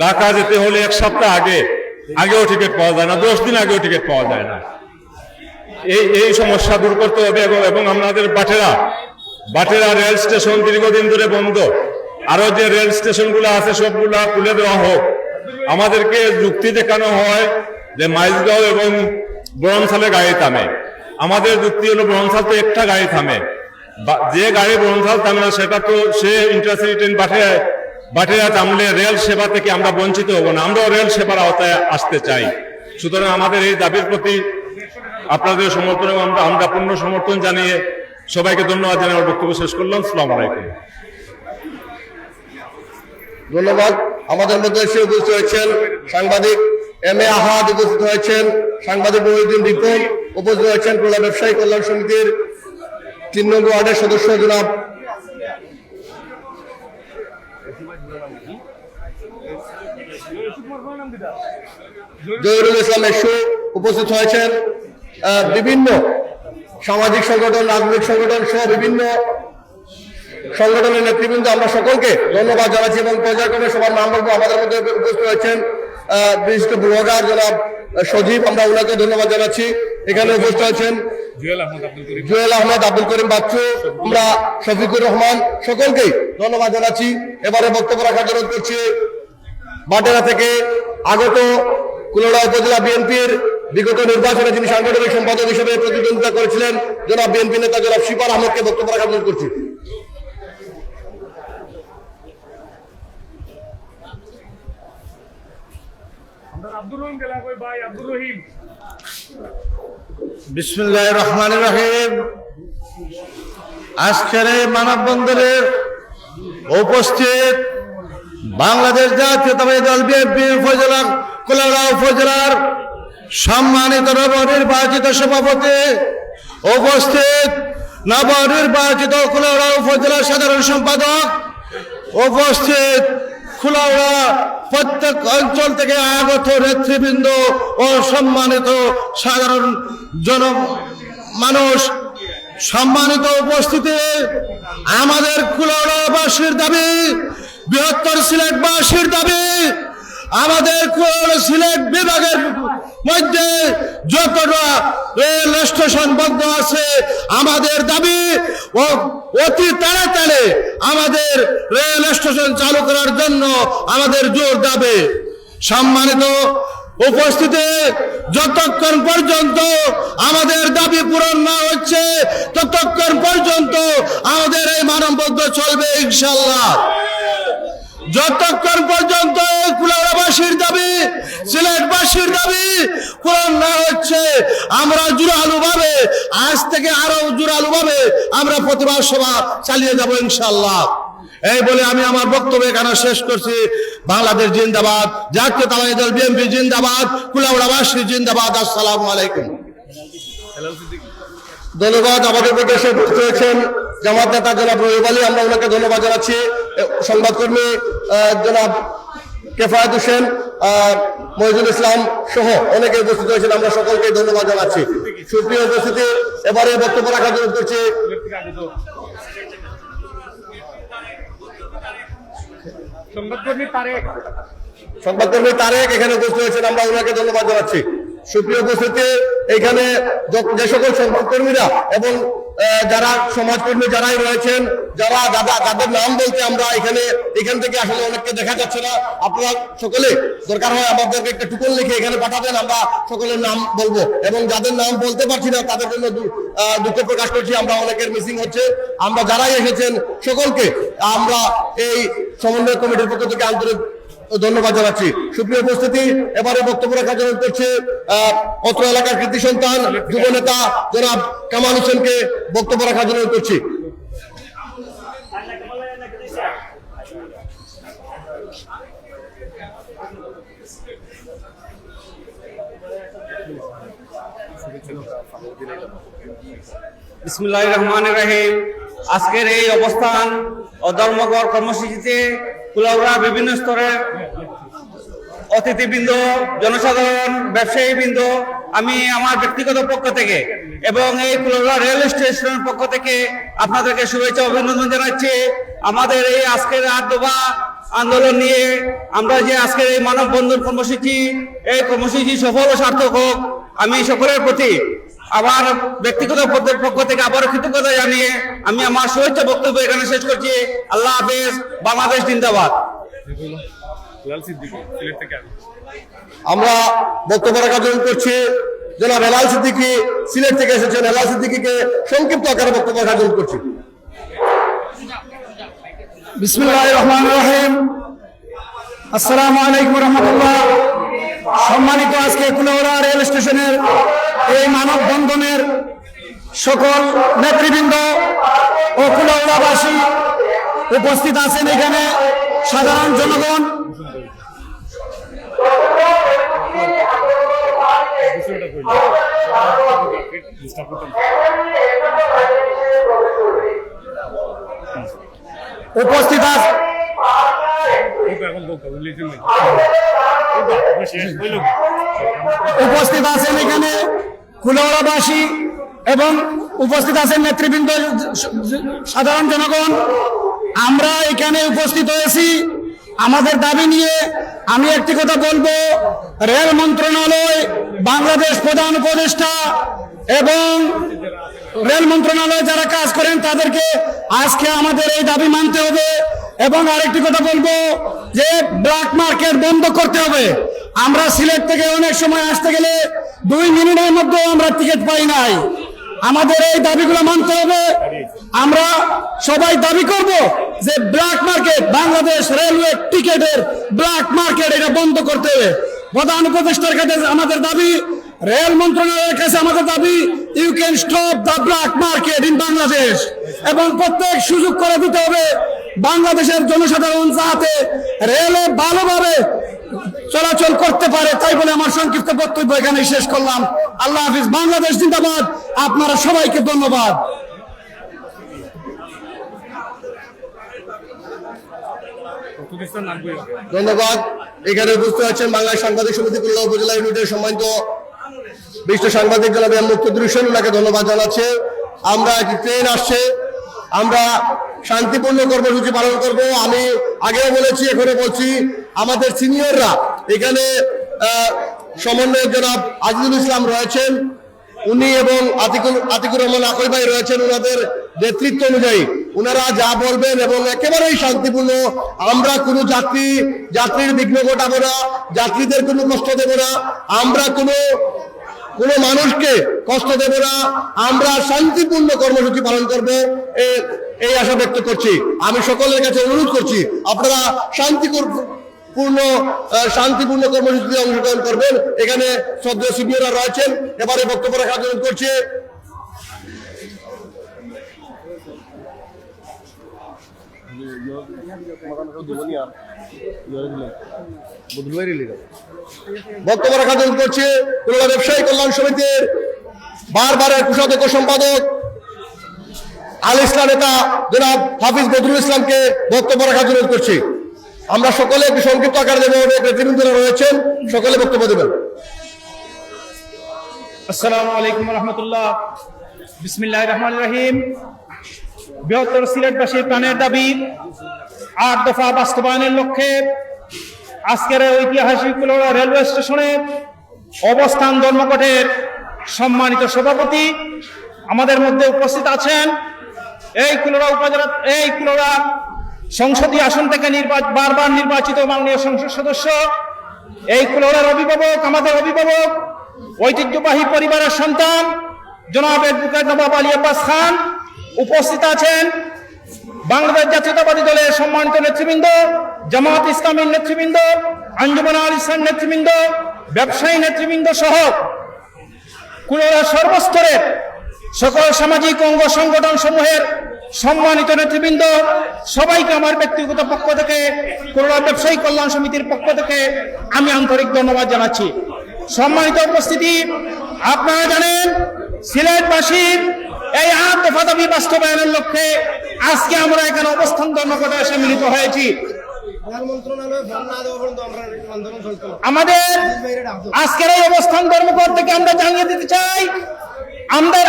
ঢাকা যেতে হলে এক সপ্তাহ আগেও টিকিট পাওয়া যায় না, 10 দিন আগেও টিকিট পাওয়া যায় না। এই সমস্যা দূর করতে হবে এবং আমাদের বাটেরা রেল স্টেশন দীর্ঘদিন ধরে বন্ধ, আরো যে রেল স্টেশনগুলো আছে সবগুলা খুলে দেওয়া হোক। আমাদেরকে যুক্তি দেখানো হয় যে মাইজগাঁও এবং বরণসালে গাড়ি থামে। আমাদের যুক্তি হলো বরণসাল তো একটা গাড়ি থামে, যে গাড়ি বরণসাল থামে না সেটা তো সে ইন্টারসিটি ট্রেন বাটেরা থামলে রেল সেবা থেকে আমরা বঞ্চিত হব না, আমরাও রেল সেবার আওতায় আসতে চাই। সুতরাং আমাদের এই দাবির প্রতি আপনাদের সমর্থন এবং আমরা পূর্ণ সমর্থন জানিয়ে সবাইকে ধন্যবাদ জানিয়ে আমার বক্তব্য শেষ করলাম। আসসালামু আলাইকুম। ধন্যবাদ। আমাদের মধ্যে এসে উপস্থিত হয়েছেন সাংবাদিক এম এ আহাদ, উপস্থিত হয়েছেন সাংবাদিক মহিউদ্দিন রিপন, উপস্থিত হয়েছেন খুলনা ব্যবসায়ী কল্যাণ সমিতির 3 নং ওয়ার্ডের সদস্য জনাব জহিরুল ইসলাম এশু, উপস্থিত হয়েছেন বিভিন্ন সামাজিক সংগঠন, রাজনৈতিক সংগঠন সহ বিভিন্ন সংগঠনের নেতৃবৃন্দ। আমরা সকলকে ধন্যবাদ জানাচ্ছি এবং পর্যায়ক্রমে সবার নাম বলবো। আমাদের মধ্যে উপস্থিত হয়েছেন বিশিষ্ট ব্লগার জনাব সজীব, আমরা ওনাকে ধন্যবাদ জানাচ্ছি। এখানে উপস্থিত হয়েছেন জুয়েল আহমেদ, আব্দুল করিম বাচ্চু, আমরা শফিকুর রহমান, সকলকেই ধন্যবাদ জানাচ্ছি। এবারে বক্তব্য রাখার জন্য করছি বাটেরা থেকে আগত কুলাউড়া উপজেলা বিএনপির বিগত নির্বাচনে যিনি সাংগঠনিক সম্পাদক হিসেবে প্রতিদ্বন্দ্বিতা করেছিলেন জনাব বিএনপি নেতা জনাব শিপার আহমেদকে বক্তব্য রাখার জন্য করছি। বিসমিল্লাহির রহমানির রহিম। আজকের এই মানববন্ধনের উপস্থিত বাংলাদেশ জাতীয়তাবাদী দল বিএনপি কুলাউড়া উপজেলার সম্মানিত নবনির্বাচিত সভাপতি, উপস্থিত নবনির্বাচিত কুলাউড়া উপজেলার সাধারণ সম্পাদক, উপস্থিত কুলাউড়া প্রত্যেক অঞ্চল থেকে আগত নেতৃবৃন্দ ও সম্মানিত সাধারণ জনমানুষ, সম্মানিত উপস্থিতি, আমাদের কুলাউড়াবাসীর দাবি, বৃহত্তর সিলেটবাসীর দাবি, আমাদের সিলেট বিভাগের মধ্যে যতটা রেল স্টেশন বন্ধ আছে, আমাদের দাবি ও অতি তাড়াতাড়ি আমাদের রেল স্টেশন চালু করার জন্য আমাদের জোর দাবি। সম্মানিত উপস্থিতি, যতক্ষণ পর্যন্ত আমাদের দাবি পূরণ না হচ্ছে ততক্ষণ পর্যন্ত আমাদের এই মানববন্ধন চলবে ইনশাআল্লাহ। যতক্ষণ পর্যন্ত কুলাউড়াবাসীর দাবি, সিলেটবাসীর দাবি পূরণ না হচ্ছে আমরা জোরালোভাবে, আজ থেকে আরো জোরালোভাবে আমরা প্রতিবাদ সভা চালিয়ে যাব ইনশাআল্লাহ। এই বলে আমি আমার বক্তব্য এখানে শেষ করছি। বাংলাদেশ জিন্দাবাদ, জাতীয়তাবাদী দল বিএনপি জিন্দাবাদ, কুলাউড়াবাসী জিন্দাবাদ। আসসালামু আলাইকুম। ধন্যবাদ। আমাদের মধ্যে এসে উপস্থিত হয়েছেন জামাত নেতা জনাব রবিউল আলী, আমরা ওনাকে ধন্যবাদ জানাচ্ছি। সংবাদকর্মী জনাব কেফায়েত হোসেন, মহিজুল ইসলাম সহ অনেকে উপস্থিত হয়েছেন, আমরা সকলকে ধন্যবাদ জানাচ্ছি। সুপ্রিয় উপস্থিতি, এবারে বক্তব্য রাখার জন্য করছি সংবাদকর্মী তারেক এখানে উপস্থিত হয়েছেন, আমরা ওনাকে ধন্যবাদ জানাচ্ছি। সুপ্রিয় উপস্থিতি, এখানে যে সকল সংবাদকর্মীরা এবং যারা সমাজকর্মী যারাই রয়েছেন, যাদের নাম বলতে আমরা এখান থেকে আসলে অনেককে দেখা যাচ্ছে না, আপনারা সকলে দরকার হয় আমাদেরকে একটা টুকন লিখে এখানে পাঠাবেন, আমরা সকলের নাম বলবো। এবং যাদের নাম বলতে পারছি না তাদের জন্য দুঃখ প্রকাশ করছি, আমরা অনেকের মিসিং হচ্ছে। আমরা যারাই এসেছেন সকলকে আমরা এই সমন্বয় কমিটির পক্ষ থেকে আন্তরিক ধন্যবাদ জানাচ্ছি। সুপ্রিয় উপস্থিতি, এবারে বক্তব্য রাখার জন্য করছে অত্র এলাকার কৃতি সন্তান যুব নেতা জনাব কামাল হোসেনকে বক্তব্য রাখার জন্য করছি। বিসমিল্লাহির রহমানির রহিম। আজকের এই অবস্থান ও ধর্মঘট কর্মসূচিতে কুলাউড়া বিভিন্ন স্তরের অতিথিবৃন্দ, জনসাধারণ, ব্যবসায়ীবৃন্দ, আমি আমার ব্যক্তিগত পক্ষ থেকে এবং এই কুলাউড়া রেল স্টেশনের পক্ষ থেকে আপনাদেরকে শুভেচ্ছা অভিনন্দন জানাচ্ছি। আমাদের এই আজকের ৮ দফা আন্দোলন নিয়ে আমরা যে আজকের এই মানববন্ধন কর্মসূচি, এই কর্মসূচি সফল ও সার্থক হোক, আমি সকলের প্রতি আমার ব্যক্তিগত পক্ষ থেকে আবারও কৃতজ্ঞতা জানিয়ে আমি আমার শুভেচ্ছা বক্তব্য এখানে শেষ করছি। আল্লাহ হাফেজ। বাংলাদেশ জিন্দাবাদ। আমরা বক্তব্য রাখার জন্য করছি জনাব হেলাল সিদ্দিকী, সিলেট থেকে এসেছেন। হেলাল সিদ্দিকীকে সংক্ষিপ্ত আকারে বক্তব্য রাখার জন্য করছি। বিসমিল্লাহির রহমানির রহিম। আসসালামু আলাইকুম রহমতুল্লাহ। সম্মানিত আজকে কুলাউড়া রেল স্টেশনের এই মানববন্ধনের সকল নেতৃবৃন্দ ও কুলাউড়াবাসী উপস্থিত আছেন, এখানে সাধারণ জনগণ, উপস্থিত আছেন এখানে কুলাউড়াবাসী এবং উপস্থিত আছেন নেতৃবৃন্দ, সাধারণ জনগণ। আমরা এখানে উপস্থিত হয়েছি আমাদের দাবি নিয়ে। আমি একটি কথা বলবো, রেল মন্ত্রণালয়, বাংলাদেশ প্রধান উপদেষ্টা এবং রেল মন্ত্রণালয়ে যারা কাজ করেন তাদেরকে আজকে আমাদের এই দাবি মানতে হবে। এবং আরেকটি কথা বলবো যে ব্ল্যাক মার্কেট বন্ধ করতে হবে। আমরা সিলেট থেকে অনেক সময় আসতে গেলে 2 মিনিটের মধ্যে আমরা টিকিট পাই নাই। আমাদের এই দাবিগুলো মানতে হবে। আমরা সবাই দাবি করব যে ব্ল্যাক মার্কেট, বাংলাদেশ রেলওয়ে টিকিটের ব্ল্যাক মার্কেট এটা বন্ধ করতে হবে। প্রধান উপদেষ্টার কাছে আমাদের দাবি, রেল মন্ত্রণালয়ের কাছে আমাদের দাবি, you can stop the black market in Bangladesh. এবং প্রত্যেক সুযোগ করে দিতে হবে বাংলাদেশের জনসাধারণ যাতে রেলে ভালোভাবে চলাচল করতে পারে। তাই বলে আমার সংক্ষিপ্ত বক্তব্য এখানে শেষ করলাম। আল্লাহ হাফিজ। বাংলাদেশ জিন্দাবাদ। আপনারা সবাইকে ধন্যবাদ। ধন্যবাদ। এখানে উপস্থিত আছেন বাংলাদেশ সাংবাদিক সমিতি কুলাউড়া উপজেলা ইউনিটের সম্মানিত বিশিষ্ট সাংবাদিক জনাব মুক্তিদুর হোসেন, ওনাকে ধন্যবাদ জানাচ্ছে। আমরা একটি ট্রেন আসছে, আমরা শান্তিপূর্ণ কর্মসূচি পালন করব। আমি আগেও বলেছি, এখনো বলছি, আমাদের সিনিয়ররা এখানে সমন্বয়ক জনাব আজিজুল ইসলাম রয়েছেন, উনি এবং আতিকুর রহমান আকই ভাই রয়েছেন। ওনাদের নেতৃত্ব অনুযায়ী ওনারা যা বলবেন এবং একেবারেই শান্তিপূর্ণ। আমরা কোনো যাত্রীর বিঘ্ন ঘটাবো না, যাত্রীদের কোনো কষ্ট দেব না, আমরা কোনো মানুষকে কষ্ট দেব না, আমরা শান্তিপূর্ণ কর্মসূচি পালন করব, এই আশা ব্যক্ত করছি। আমি সকলের কাছে অনুরোধ করছি আপনারা শান্তিপূর্ণ কর্মসূচিতে অংশগ্রহণ করবেন। এখানে শ্রদ্ধেয় সিনিয়ররা রয়েছেন, এবারে বক্তব্য রাখার জন্য করছে কুলাউড়া ব্যবসায়ী কল্যাণ সমিতির বারবারের কোষাধ্যক্ষ সম্পাদক আল ইসলাম নেতা জনাব হাফিজ বদরুল ইসলামকে বক্তব্য রাখার জন্য করছি। আমরা সকলে একটি সংক্ষিপ্ত আকারে দেব, অনেক নেতৃবৃন্দরা রয়েছেন, সকলে বক্তব্য দেবেন। আসসালামু আলাইকুম রহমতুল্লাহ। বিসমিল্লাহির রহমানির রহিম। বৃহত্তর সিলেটবাসীর প্রাণের দাবি ৮ দফা বাস্তবায়নের লক্ষ্যে আজকের ঐতিহাসিক কুলাউড়া রেলওয়ে স্টেশনে অবস্থান ধর্মঘটের সম্মানিত সভাপতি আমাদের মধ্যে উপস্থিত আছেন। এই কুলাউড়া সংসদীয় আসন থেকে বারবার নির্বাচিত মাননীয় সংসদ সদস্য, এই কুলাউড়ার অভিভাবক, আমাদের অভিভাবক, ঐতিহ্যবাহী পরিবারের সন্তান জনাব অ্যাডভোকেট নবাব আলী আব্বাস খান, উপস্থিত আছেন বাংলাদেশ জাতীয়তাবাদী দলের সম্মানিত নেতৃবৃন্দ, জামাত ইসলামীর নেতৃবৃন্দ, আঞ্জুমান আল ইসলাম নেতৃবৃন্দ, ব্যবসায়ী নেতৃবৃন্দ সহ কুলাউড়ার সর্বস্তরের সকল সামাজিক অঙ্গ সংগঠন সমূহের সম্মানিত নেতৃবৃন্দ, সবাইকে আমার ব্যক্তিগত পক্ষ থেকে, কুলাউড়া ব্যবসায়ী কল্যাণ সমিতির পক্ষ থেকে আমি আন্তরিক ধন্যবাদ জানাচ্ছি। সম্মানিত উপস্থিতি, আপনারা জানেন সিলেটবাসীর এই ৮ দফা দাবি বাস্তবায়নের লক্ষ্যে আজকে আমরা এখানে অবস্থান ধর্মঘটে এসে মিলিত হয়েছি। আমাদের আজকের এই অবস্থান ধর্মঘট থেকে আমরা জানিয়ে দিতে চাই,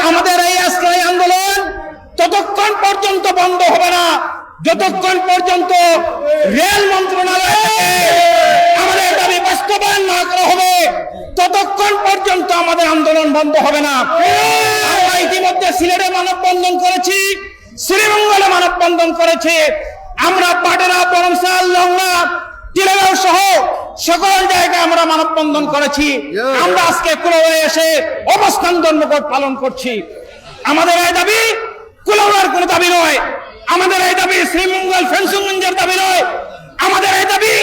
আমাদের এই আজকের এই আন্দোলন ততক্ষণ পর্যন্ত বন্ধ হবে না যতক্ষণ পর্যন্ত রেল মন্ত্রণালয়ে আমাদের দাবি বাস্তবায়ন না করা হবে, ততক্ষণ পর্যন্ত আমাদের আন্দোলন বন্ধ হবে না। আমরা ইতিমধ্যে সিলেটে মানববন্ধন করেছি, শ্রীমঙ্গলে মানববন্ধন করেছি, আমরা পাটেরা, বরমসাল, লংলা, টিলাগাঁও সহ সকল জায়গায় আমরা মানববন্ধন করেছি। আমরা আজকে কুলাউড়ায় এসে অবস্থান ধর্মঘট পালন করছি। আমাদের এই দাবি কুলাউড়ার কোনো দাবি নয়, আমাদের এই দাবি শ্রীমঙ্গল ফেন্সুগঞ্জের দাবি নয়, আমাদের এই দাবি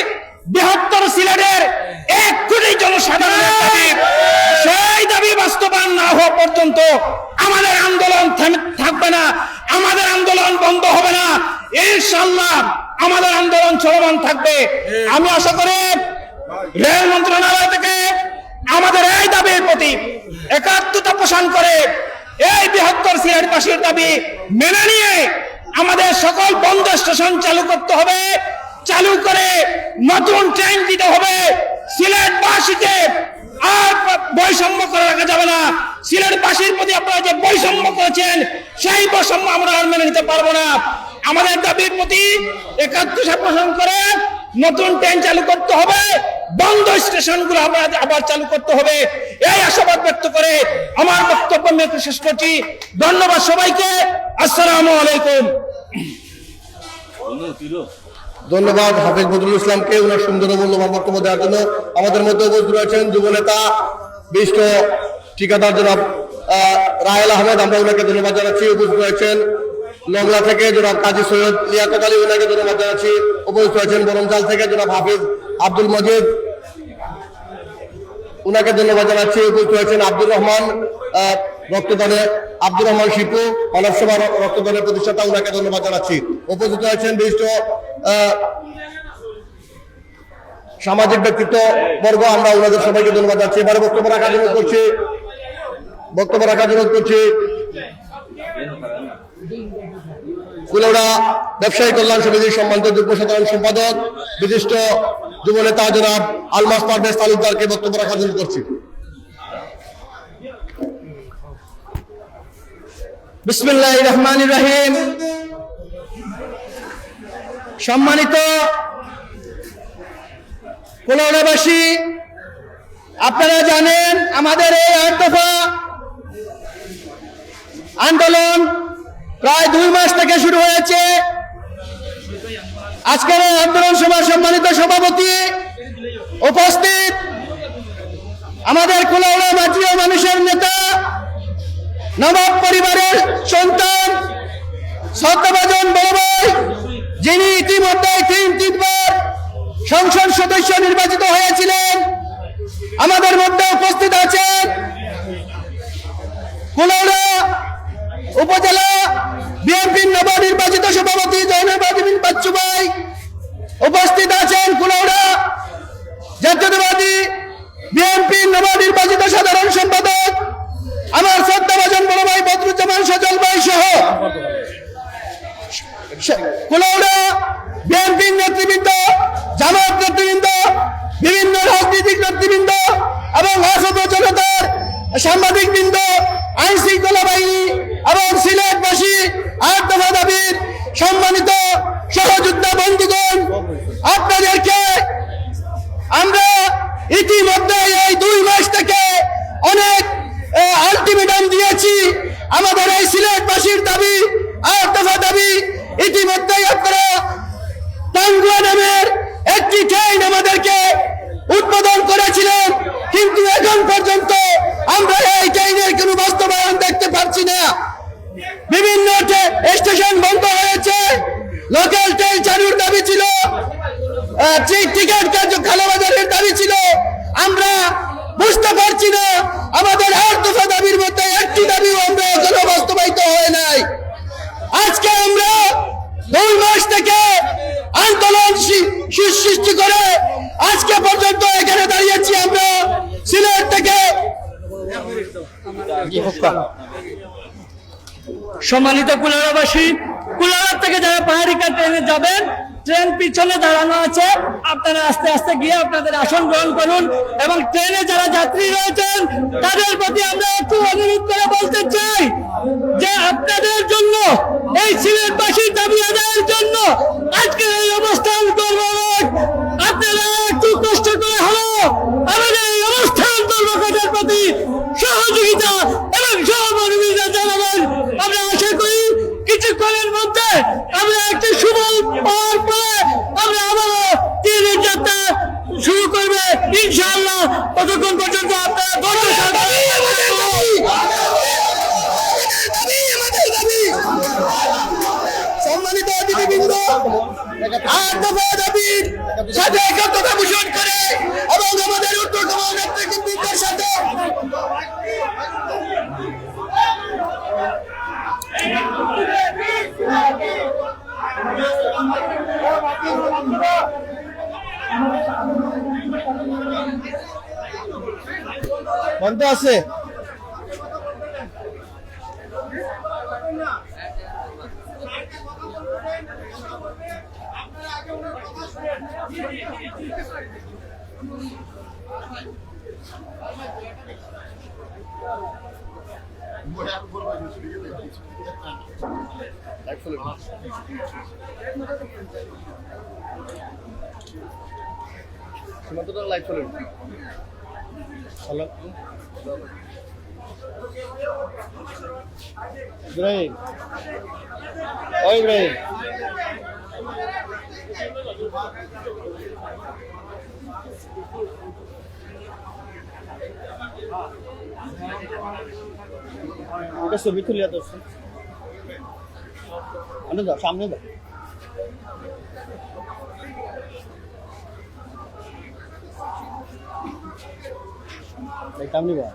বৃহত্তর সিলেটের ১ কোটি জনসাধারণের দাবি। সেই দাবি বাস্তবায়ন না হওয়া পর্যন্ত আমাদের আন্দোলন থাকবে না, আমাদের আন্দোলন বন্ধ হবে না। ইনশাআল্লাহ আমাদের আন্দোলন চলমান থাকবে। আমি আশা করি রেল মন্ত্রণালয় থেকে আমাদের এই দাবির প্রতি একাত্মতা পোষণ করে এই বৃহত্তর সিলেটবাসীর দাবি মেনে নিয়ে আমাদের সকল বন্ধ স্টেশন চালু করতে হবে, চালু করে নতুন ট্রেন দিতে হবে। সিলেটবাসীকে আর বৈষম্য করে রাখা যাবে না। সিলেটবাসীর প্রতি আপনারা যে বৈষম্য করেছেন সেই বৈষম্য আমরা আর মেনে নিতে পারবো না। আমাদের দাবির প্রতি একাত্মতা পোষণ করে নতুন ট্রেন চালু করতে হবে, বন্ধ স্টেশনগুলো আবার চালু করতে হবে। এই আশাবাদ ব্যক্ত করে আমার বক্তব্য আমি শেষ করছি। ধন্যবাদ সবাইকে। আসসালামু আলাইকুম। ধন্যবাদ হাফিজ বদরুল ইসলামকে ওনার সুন্দর মূল্যবান বক্তব্য দেওয়ার জন্য। আমাদের মধ্যে উপস্থিত রয়েছেন যুব নেতা, বিশিষ্ট ঠিকাদার জনাব রাহেল আহমেদ, আমরা ওনাকে ধন্যবাদ জানাচ্ছি। উপস্থিত রয়েছেন লংলা থেকে জনাব কাজী সৈয়দ লিয়াকত আলী, ওনাকে ধন্যবাদ জানাচ্ছি। উপস্থিত রয়েছেন বরমজাল থেকে জনাব হাফিজ আব্দুল মজিদ, ওনাকে ধন্যবাদ জানাচ্ছি। উপস্থিত রয়েছেন আব্দুর রহমান রক্তদানে, আব্দুর রহমান শিপু মানব সেবা রক্তদানের প্রতিষ্ঠাতা, ওনাকে ধন্যবাদ জানাচ্ছি। উপস্থিত রয়েছেন বিশিষ্ট সামাজিক ব্যক্তিত্ব বর্গ, আমরা ওনাদের সবাইকে ধন্যবাদ জানাচ্ছি। এবারে বক্তব্য রাখার জন্য করছি কুলাউড়া ব্যবসায়ী কল্যাণ সমিতির সম্মানিত যুগ্ম সাধারণ সম্পাদক, বিশিষ্ট যুব নেতা জনাব আলমাস পারভেজ তালুকদারকে বক্তব্য রাখার জন্য করছি। বিসমিল্লাহির রহমানির রহিম। সম্মানিত কুলাউড়াবাসী, আপনারা জানেন আমাদের এই ৮ দফা আন্দোলন প্রায় ২ মাস থেকে শুরু হয়েছে। আজকের এই আন্দোলন সভার সম্মানিত সভাপতি উপস্থিত আমাদের কুলাউড়া মাটির মানুষের নেতা, নবাব পরিবারের সন্তান, শ্রদ্ধাভাজন বড় ভাই, যিনি ইতিমধ্যে ৩বার সংসদ সদস্য নির্বাচিত হয়েছিলেন, আমাদের মধ্যে উপস্থিত আছেন কুলাউড়া উপজেলা বিএনপির নবনির্বাচিত সভাপতি জয়নুল আবেদিন বাচ্চু ভাই, উপস্থিত আছেন কুলাউড়া জাতীয়তাবাদী বিএনপির নবনির্বাচিত সাধারণ সম্পাদক আমার শ্রদ্ধা রহমান সজল ভাই সহ কুলাউড়া বিএনপির নেতৃবৃন্দ, জামায়াত নেতৃবৃন্দ, বিভিন্ন রাজনৈতিক নেতৃবৃন্দ এবং অসত জনতার সাংবাদিক বৃন্দ, আইন শৃঙ্খলা বাহিনী এবং সিলেটবাসী 8 দফা দাবির সম্মানিত সহযোদ্ধা বন্ধুগণ, আপনাদেরকে আমরা ইতিমধ্যে এই 2 মাস থেকে অনেক আলটিমেটাম দিয়েছি। আমাদের এই সিলেটবাসীর দাবি 8 দফা দাবি ইতিমধ্যেই আপনারা টাঙ্গুয়া নামের একটি ট্রেন আমাদেরকে উদ্বোধন করেছিলেন, কিন্তু এখন পর্যন্ত আমরা এই ট্রেনের কোনো বাস্তবায়ন দেখতে পাচ্ছি না। বিভিন্ন স্টেশন বন্ধ হয়েছে, লোকাল ট্রেন চালুর দাবি ছিল, টিকিট কালোবাজারের দাবি ছিল। আমরা বুঝতে পারছি না আমাদের 8 দফা দাবির মধ্যে একটি দাবিও আমরা এখনো বাস্তবায়িত হয় নাই। আজকে আমরা 2 মাস থেকে আন্দোলন সৃষ্টি করে আজকে পর্যন্ত এখানে দাঁড়িয়েছি। আমরা সিলেট থেকে সম্মানিত কুলাউড়াবাসী, কুলাউড়া থেকে যারা পাহাড়িকা ট্রেনে যাবেন, ট্রেন পিছনে দাঁড়ানো আছে, আপনারা আস্তে আস্তে গিয়ে আপনাদের আসন গ্রহণ করুন। এবং ট্রেনে যারা যাত্রী রয়েছেন তাদের প্রতি আমরা একটু অনুরোধ করে বলতে চাই যে আপনাদের জন্য, এই সিলেটবাসীর দাবি আদায়ের জন্য আজকের এই অবস্থান কর্মরত, আপনারা একটু কষ্ট করে হলেও আমাদের এই অবস্থান কর্মকর্তার প্রতি সহযোগিতা এবং সহমর্মিতা জানাবেন। আমরা আশা করি কিছুক্ষণের মধ্যে আমরা একটি শুভ পাওয়ার পরে আমরা আবারও ট্রেনের যাত্রা শুরু করবে ইনশাআল্লাহ। ততক্ষণ পর্যন্ত আপনারা সম্মানিত অতিথিবৃন্দ 8 দফা দাবির সাথে একত্রতা পোষণ করে এবং আমাদের উত্তরতম নেতৃবৃন্দের সাথে বন্ধ আছে। লাইভ চলে ইব্রাহিম, ও ইব্রাহিম, ওটা ছবি তুলিয়া তো যাও, সামনে যাও। সামনে যাও।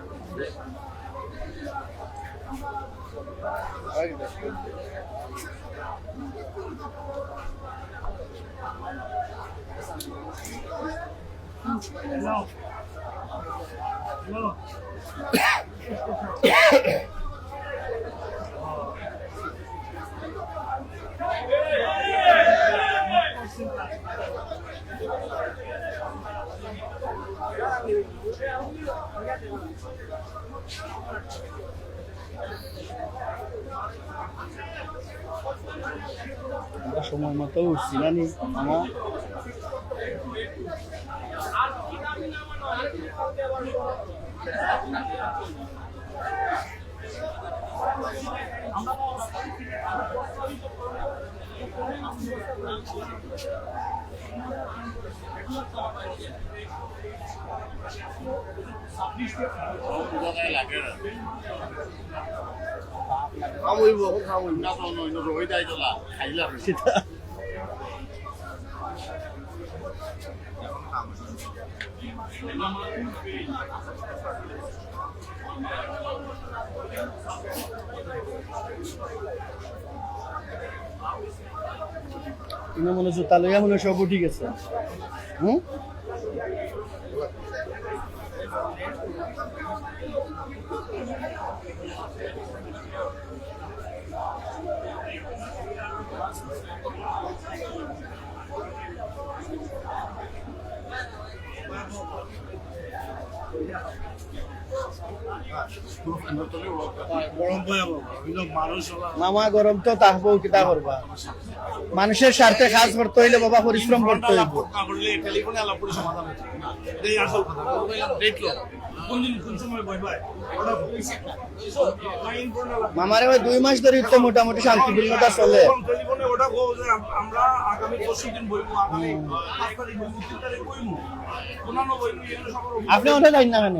সময় মতো উঠছি না নি আমার মনে হচ্ছে তাহলে মনে হয় সব উঠে গেছে। মামা গরম তো তাহবো কিতা করবা মানুষের স্বার্থে কাজ করতে হইলে বাবা পরিশ্রম করতে হইব মামারে ওই 2 মাস ধরে তো মোটামুটি শান্তিপূর্ণতা চলে আমরা আগামী 10 দিন বইবো আগামী 5 তারিখ বইবো 3 তারিখ বইবো কোনানো বইবো এখানে সবার আপনি ওটা যাই না কেন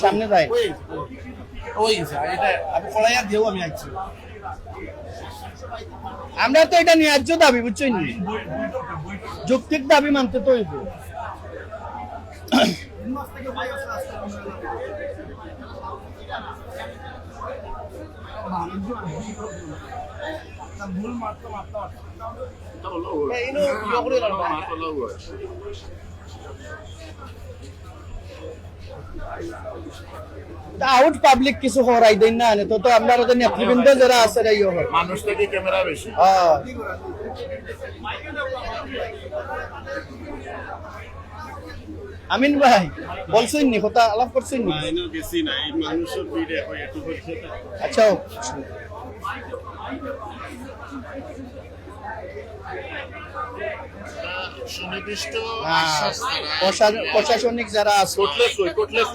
সামনে যাই ওই এটা আমি কলাইয়া দিও আমি আইছি আমরা তো এটা ন্যায্য দাবি বুঝছেন যৌক্তিক দাবি মানতে তো হইব আউট পাবলিক কিছু হরাই দেন না তো তো আমরা ওদের নেতৃবৃন্দ যারা আছে রাইও হয় মানুষ থেকে ক্যামেরা বেশি আমিন ভাই বলছেন নি কথা আলাপ করছেন নি বেশি নাই মানুষের ভিড়ে হয় একটু করছে আচ্ছা সুনির্দিষ্ট প্রশাসনিক যারা আছে কোটলেস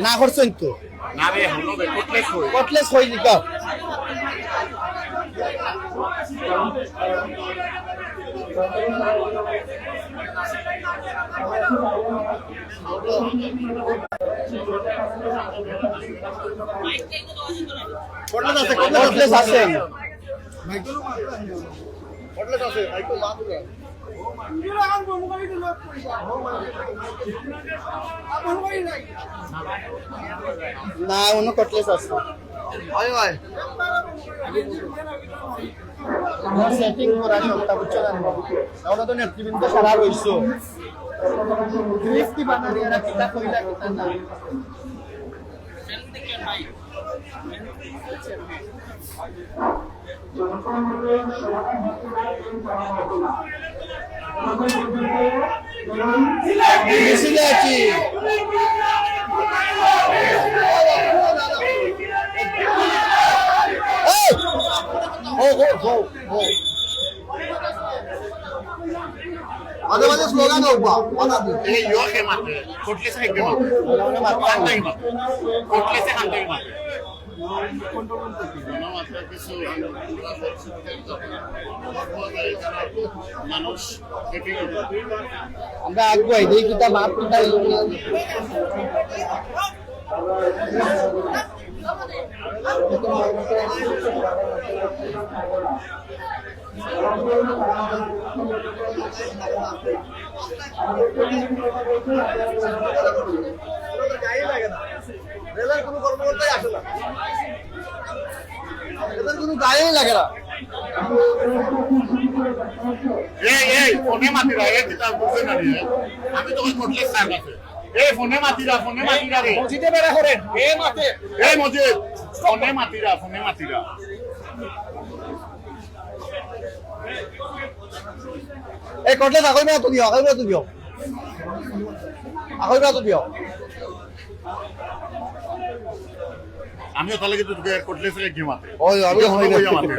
না করছেন তো না রে হলো বে কটলেস হই লিখা কটলেস আছে না অন্য কটলেস আছে সেটিং করা সবটা বুঝছো না ওটা তো নেতৃবৃন্দ সারা রইছো লিফটি বানানি এরা কিতা কইলা কিতা না মিছিলে আছি মাঝে মাঝে স্লোগান হোক এই ইয়োকে মাতে কোটলেস থেকে মাতে কোটলেসে হাতে মাতে মানুষ আমরা আগুয়াই দেই কিতা মাপ কিতা রেলের কোনো কর্মকর্তাই আসে না এদের কোনো গায়েই লাগে না এই ফোনে মাতিরা এই যেটা বুঝতে না রে আমি তো ওই কোটলেস স্যার কাছে এই ফোনে মাতিরা রে মসজিদে বেড়া করেন এই মজিদ ফোনে মাতিরা এই কটলেস আগই না তো দিও আমিও তাহলে কিন্তু তোকে কোটলেসে গিয়ে মাতে ওই আমি হই না মাতে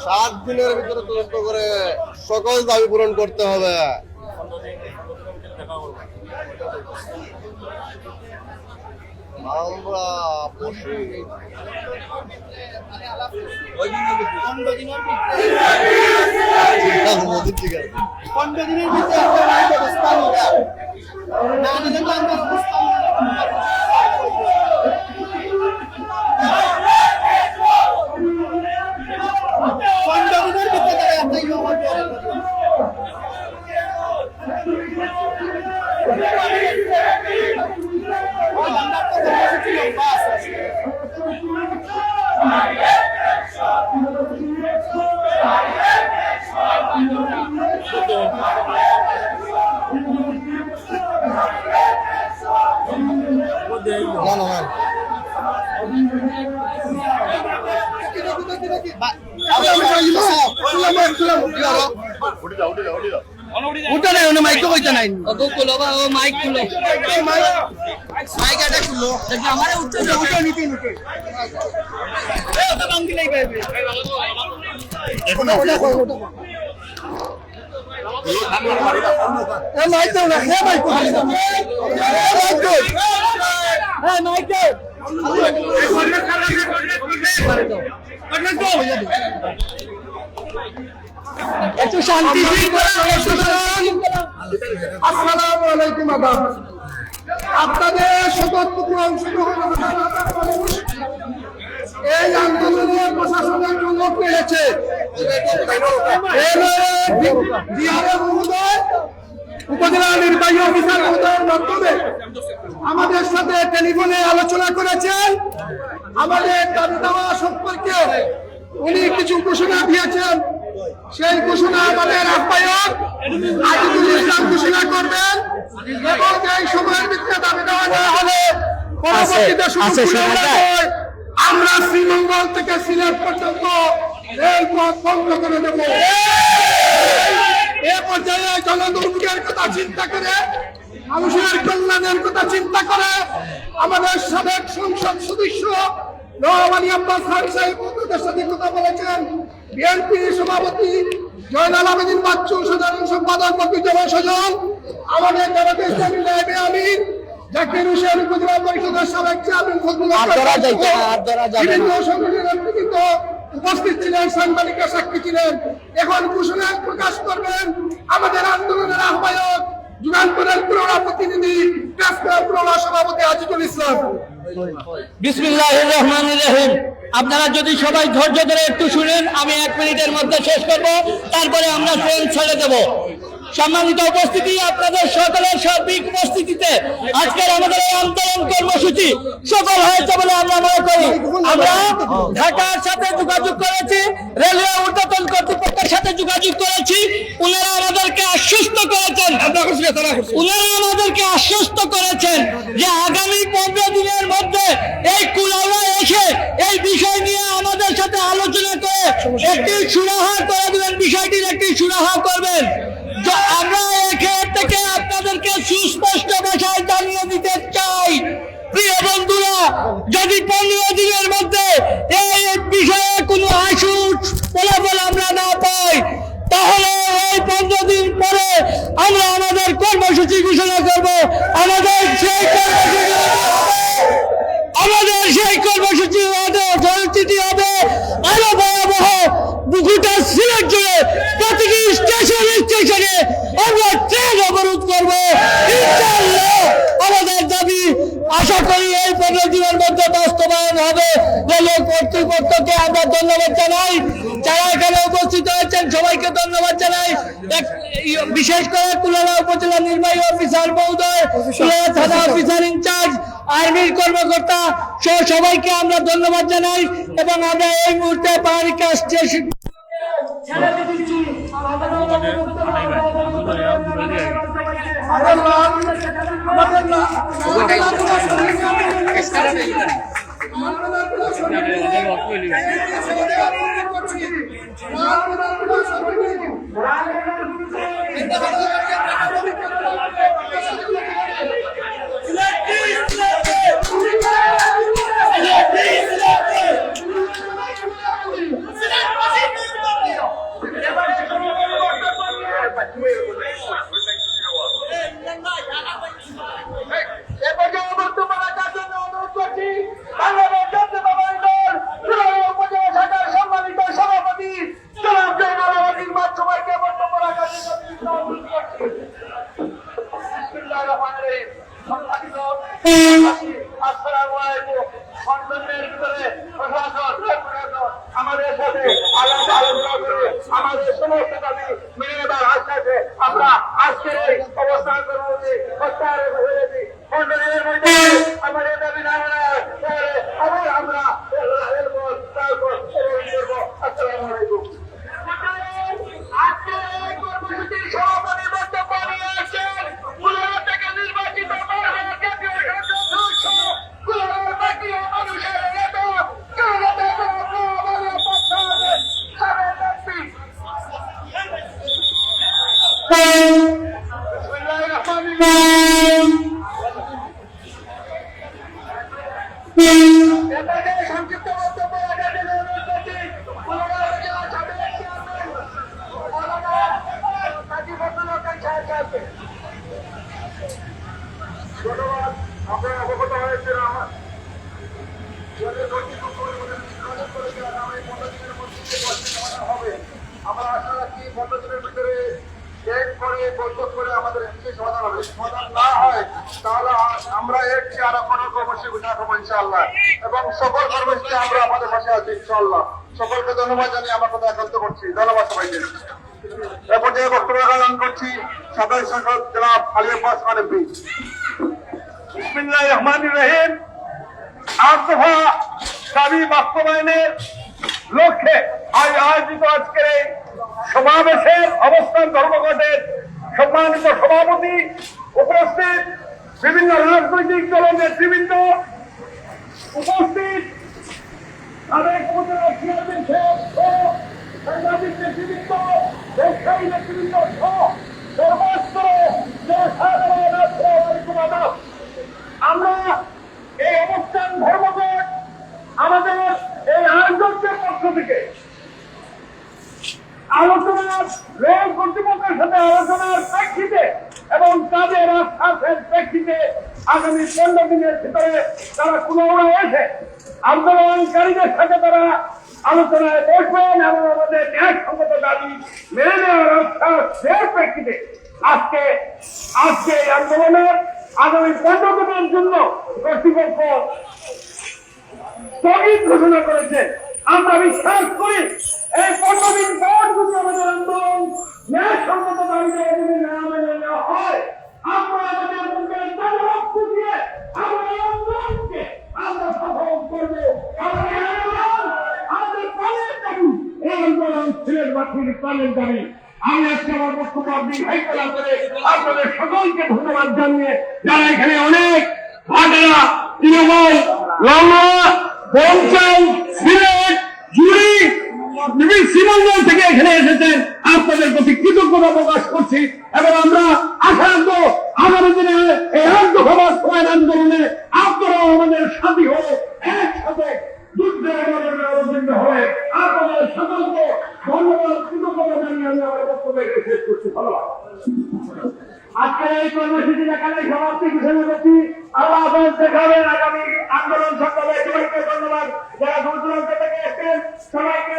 সাত দিনের ভিতরে তদন্ত করে সকল দাবি পূরণ করতে হবে আমরা বসে ঠিক আছে 15 দিনের ভিতরে একটা ব্যবস্থা নিবা না নিলে তো আমরা ব্যবস্থা উঠে নাই ওনে মাইক তো কইতে নাই তো খুলো বা ও মাইক খুলো মাইক এটা খুললো আমারে উঠতে দাও উঠে নিতে নিতে এ ওটা বাঙ্গি নাই পাইবে এ মাইক দাও না হে মাইক মাইক দাও হ্যাঁ মাইক দাও একটু শান্তি আসসালামু আলাইকুম আদাব। আপনাদের শপথপত্র অংশগ্রহণ এই আন্দোলনে প্রশাসনের লোক পেয়েছে বিহারের মহোদয় উপজেলা নির্বাহী অফিসার মহোদয়ের মাধ্যমে আমাদের সাথে টেলিফোনে আলোচনা করেছেন। আমাদের দাবি দাওয়া সম্পর্কে উনি কিছু ঘোষণা দিয়েছেন। সেই ঘোষণা আমাদের আহ্বায়ক আজিজুল ইসলাম ঘোষণা করবেন এবং এই সময়ের ভিতরে দাবি দেওয়া না হলে পরবর্তীতে আমরা শ্রীমঙ্গল থেকে সিলেট পর্যন্ত রেলপথ বন্ধ করে দেব। এ পর্যায়ে জনদুর্ভোগের কথা চিন্তা করে, মানুষের কল্যাণের কথা চিন্তা করে আমাদের সাবেক সংসদ সদস্য রহমানী আব্বাস খান সাহেব ওদের সাথে কথা বলেছেন। বিএনপি সভাপতি জয়নাল আবেদিন বাচ্চু, সাধারণ সম্পাদক মফিজুর সজন, আমাদের জামাতে ইসলামী নায়েবে আমির জাকির হোসেন, উপজেলা পরিষদের সাবেক চেয়ারম্যান বিভিন্ন সংগঠনের নেতৃত্ব উপস্থিত ছিলেন, সাংবাদিকের সাক্ষী ছিলেন। এখন ঘোষণা প্রকাশ করবেন আমাদের আন্দোলনের আহ্বায়ক যুগান্তরের পুরোনো প্রতিনিধি প্রেস ক্লাব পুরোনো সভাপতি আজিজুল ইসলাম। বিসমিল্লাহির রহমানির রহিম। আপনারা যদি সবাই ধৈর্য ধরে একটু শুনেন, আমি 1 মিনিটের মধ্যে শেষ করব, তারপরে আমরা ট্রেন ছেড়ে দেব। সম্মানিত উপস্থিতি, আপনাদের সকলের সার্বিক উপস্থিতিতে আজকের আমাদের এই আন্দোলন কর্মসূচি সফল হয়েছে বলে আমরা মনে করি। আমরা ঢাকার সাথে যোগাযোগ করেছি, রেলওয়ে ঊর্ধ্বতন কর্তৃপক্ষের সাথে যোগাযোগ করেছি। ওনারা আমাদেরকে আশ্বস্ত করেছেন যে আগামী 15 দিনের মধ্যে এই কুলাউড়া এসে এই বিষয় নিয়ে আমাদের সাথে আলোচনা করে একটি সুরাহা করে দেবেন, বিষয়টির একটি সুরাহা করবেন। আমরা এখান থেকে আপনাদেরকে সুস্পষ্ট ভাষায় জানিয়ে দিতে চাই, প্রিয় বন্ধুরা, যদি 15 দিনের মধ্যে এই বিষয়ে কোনো আশু ফলাফল আমরা না পাই, তাহলে এই 15 দিন পরে আমরা আমাদের কর্মসূচি ঘোষণা করব। আমাদের সেই কর্মসূচি হবে আরো ভয়াবহ। গোটা সিলেট জুড়ে প্রতিটি স্টেশনে আমরা ট্রেন অবরোধ করব ইনশাআল্লাহ। আমাদের দাবি আশা করি এই 15 দিনের মধ্যে বাস্তবায়ন হবে। রেল কর্তৃপক্ষকে আমরা ধন্যবাদ জানাই, যারা এখানে উপস্থিত হয়েছেন সবাইকে ধন্যবাদ জানাই। বিশেষ করে কুলাউড়া উপজেলা নির্বাহী অফিসার মহোদয়, কুলাউড়া থানা অফিসার ইনচার্জ, আর্মির কর্মকর্তা সহ সবাইকে আমরা ধন্যবাদ জানাই। এবং আমরা এই মুহূর্তে পাহাড়িকা স্টেশন আমাদের সাথে আলোচনা করে আমাদের সমস্ত দাবি মেনে নেবার আশ্বাসে আমরা আজকের এই অবস্থান কর্মসূচি প্রত্যাহার করেছি। 15 দিনের মধ্যে আমাদের দাবি না এটাকে সংক্ষিপ্ত বক্তব্য রাখার জন্য অনুরোধ করছি মৌলানা সাবেক চেয়ারম্যান মৌলানা সাকিব আব্দুল হক সাহেবকে। ধন্যবাদ। আপনারা অবগত হয়েছেন আমার আমরা আশা রাখি 15 দিনের ভিতরে এক করে বৈঠক করে আমাদের সমাধান হবে। সমাধান না হয় তাহলে আমরা এর চেয়ে আরো কোনো কর্মসূচি ঘোষণা করবো ইনশাআল্লাহ, এবং সকল কর্মসূচি আমরা আমাদের পাশে আছি ইনশাআল্লাহ। সকলকে ধন্যবাদ জানিয়ে আমার কথা একান্ত করছি। ধন্যবাদ সবাইকে। এ পর্যায়ে বক্তব্য প্রদান করছি সাধারণ সংসদ জনাব আলী আব্বাস খান এমপি। বিসমিল্লাহির রহমানির রহিম। 8 দফা দাবি বাস্তবায়নের লক্ষ্যে আয়োজিত আজকের এই সমাবেশের অবস্থান ধর্মঘটের সম্মানিত সভাপতি, উপস্থিত বিভিন্ন রাজনৈতিক দলের নেতৃবৃন্দ, উপস্থিত সাবেক উপজেলা চেয়ারম্যান সহ সাংবাদিক নেতৃবৃন্দ, ব্যবসায়ী নেতৃবৃন্দ সহ সর্বস্তরে জনসাধারণ আসসালামু আলাইকুম আদাব। আমরা এই অবস্থান ধর্মঘট আমাদের এই আয়োজকদের পক্ষ থেকে আলোচনার রেল কর্তৃপক্ষের সাথে আলোচনার প্রেক্ষিতে এবং তাদের আশ্বাসের প্রেক্ষিতে আগামী 15 দিনের ভিতরে তারা কুলাউড়া এসে আন্দোলনকারীদের সাথে তারা আলোচনায় বসবেন এবং আমাদের ন্যায়সঙ্গত দাবি মেনে নেওয়ার আশ্বাসের প্রেক্ষিতে আজকে এই আন্দোলনের আগামী 15 দিনের জন্য কর্তৃপক্ষ স্থগিত ঘোষণা করেছে। আমরা বিশ্বাস করি এই 15 দিন পর যদি আমাদের আন্দোলন ন্যায়সঙ্গত দাবিতে যদি না মেনে নেওয়া হয়, আমরা আমাদের মুখের রক্ত দিয়ে আমরা আন্দোলনকে আমরা সফল করবো। আমাদের প্রাণের দাবি, এই আন্দোলন সিলেটবাসীর প্রাণের দাবি। আমি আজকে আমার বক্তব্য দীর্ঘায়িত না করে আপনাদের সকলকে ধন্যবাদ জানিয়ে, যারা এখানে অনেক ভাগেরা, তৃণমূল, লংড়া, বংশাল, সিলেট, জুড়ি, বিভিন্ন সীমাঞ্চল থেকে এখানে এসেছেন, আপনাদের প্রতি কৃতজ্ঞতা প্রকাশ করছি। এবং আমরা আশা রাখবো আগামী দিনে এই আন্দোলন আন্দোলনে আপনারাও আমাদের সাথী হয়ে একসাথে যুদ্ধের অবতীর্ণ হয়ে আপনাদের সকলকে ধন্যবাদ কৃতজ্ঞতা জানিয়ে আমি আমার বক্তব্য শেষ করছি। ধন্যবাদ। আজকের এই কর্মসূচি এখানে সমাপ্তি ঘোষণা করছি। আল্লাহ হাফেজ। দেখা হবে আগামী আন্দোলন সংগ্রামে। সবাইকে ধন্যবাদ। যারা দূর দূরান্ত থেকে এসেছেন সবাইকে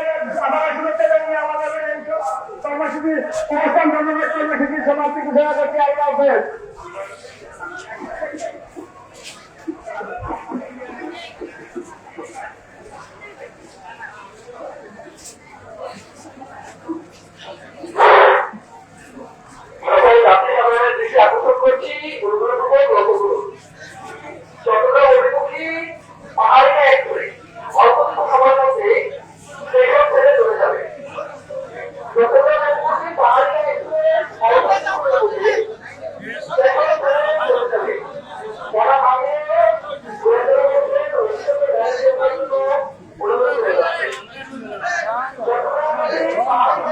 আবার শুভেচ্ছা জানিয়ে আমাদের কর্মসূচি অবস্থান ধন্যবাদ কর্মসূচি সমাপ্তি ঘোষণা করছি। আল্লাহ হাফেজ। আকর্ষণ করছি চট্টগ্রাম অভিমুখী পাহাড়ি এক করে অল্প সময়ের মধ্যে সেইসব ছেড়ে চলে যাবে। চট্টগ্রাম অভিমুখী পাহাড়ি এক করে অল্প সময়ের মধ্যে চলে যাবে। যারা ভাবে চট্টগ্রাম পাহাড়ি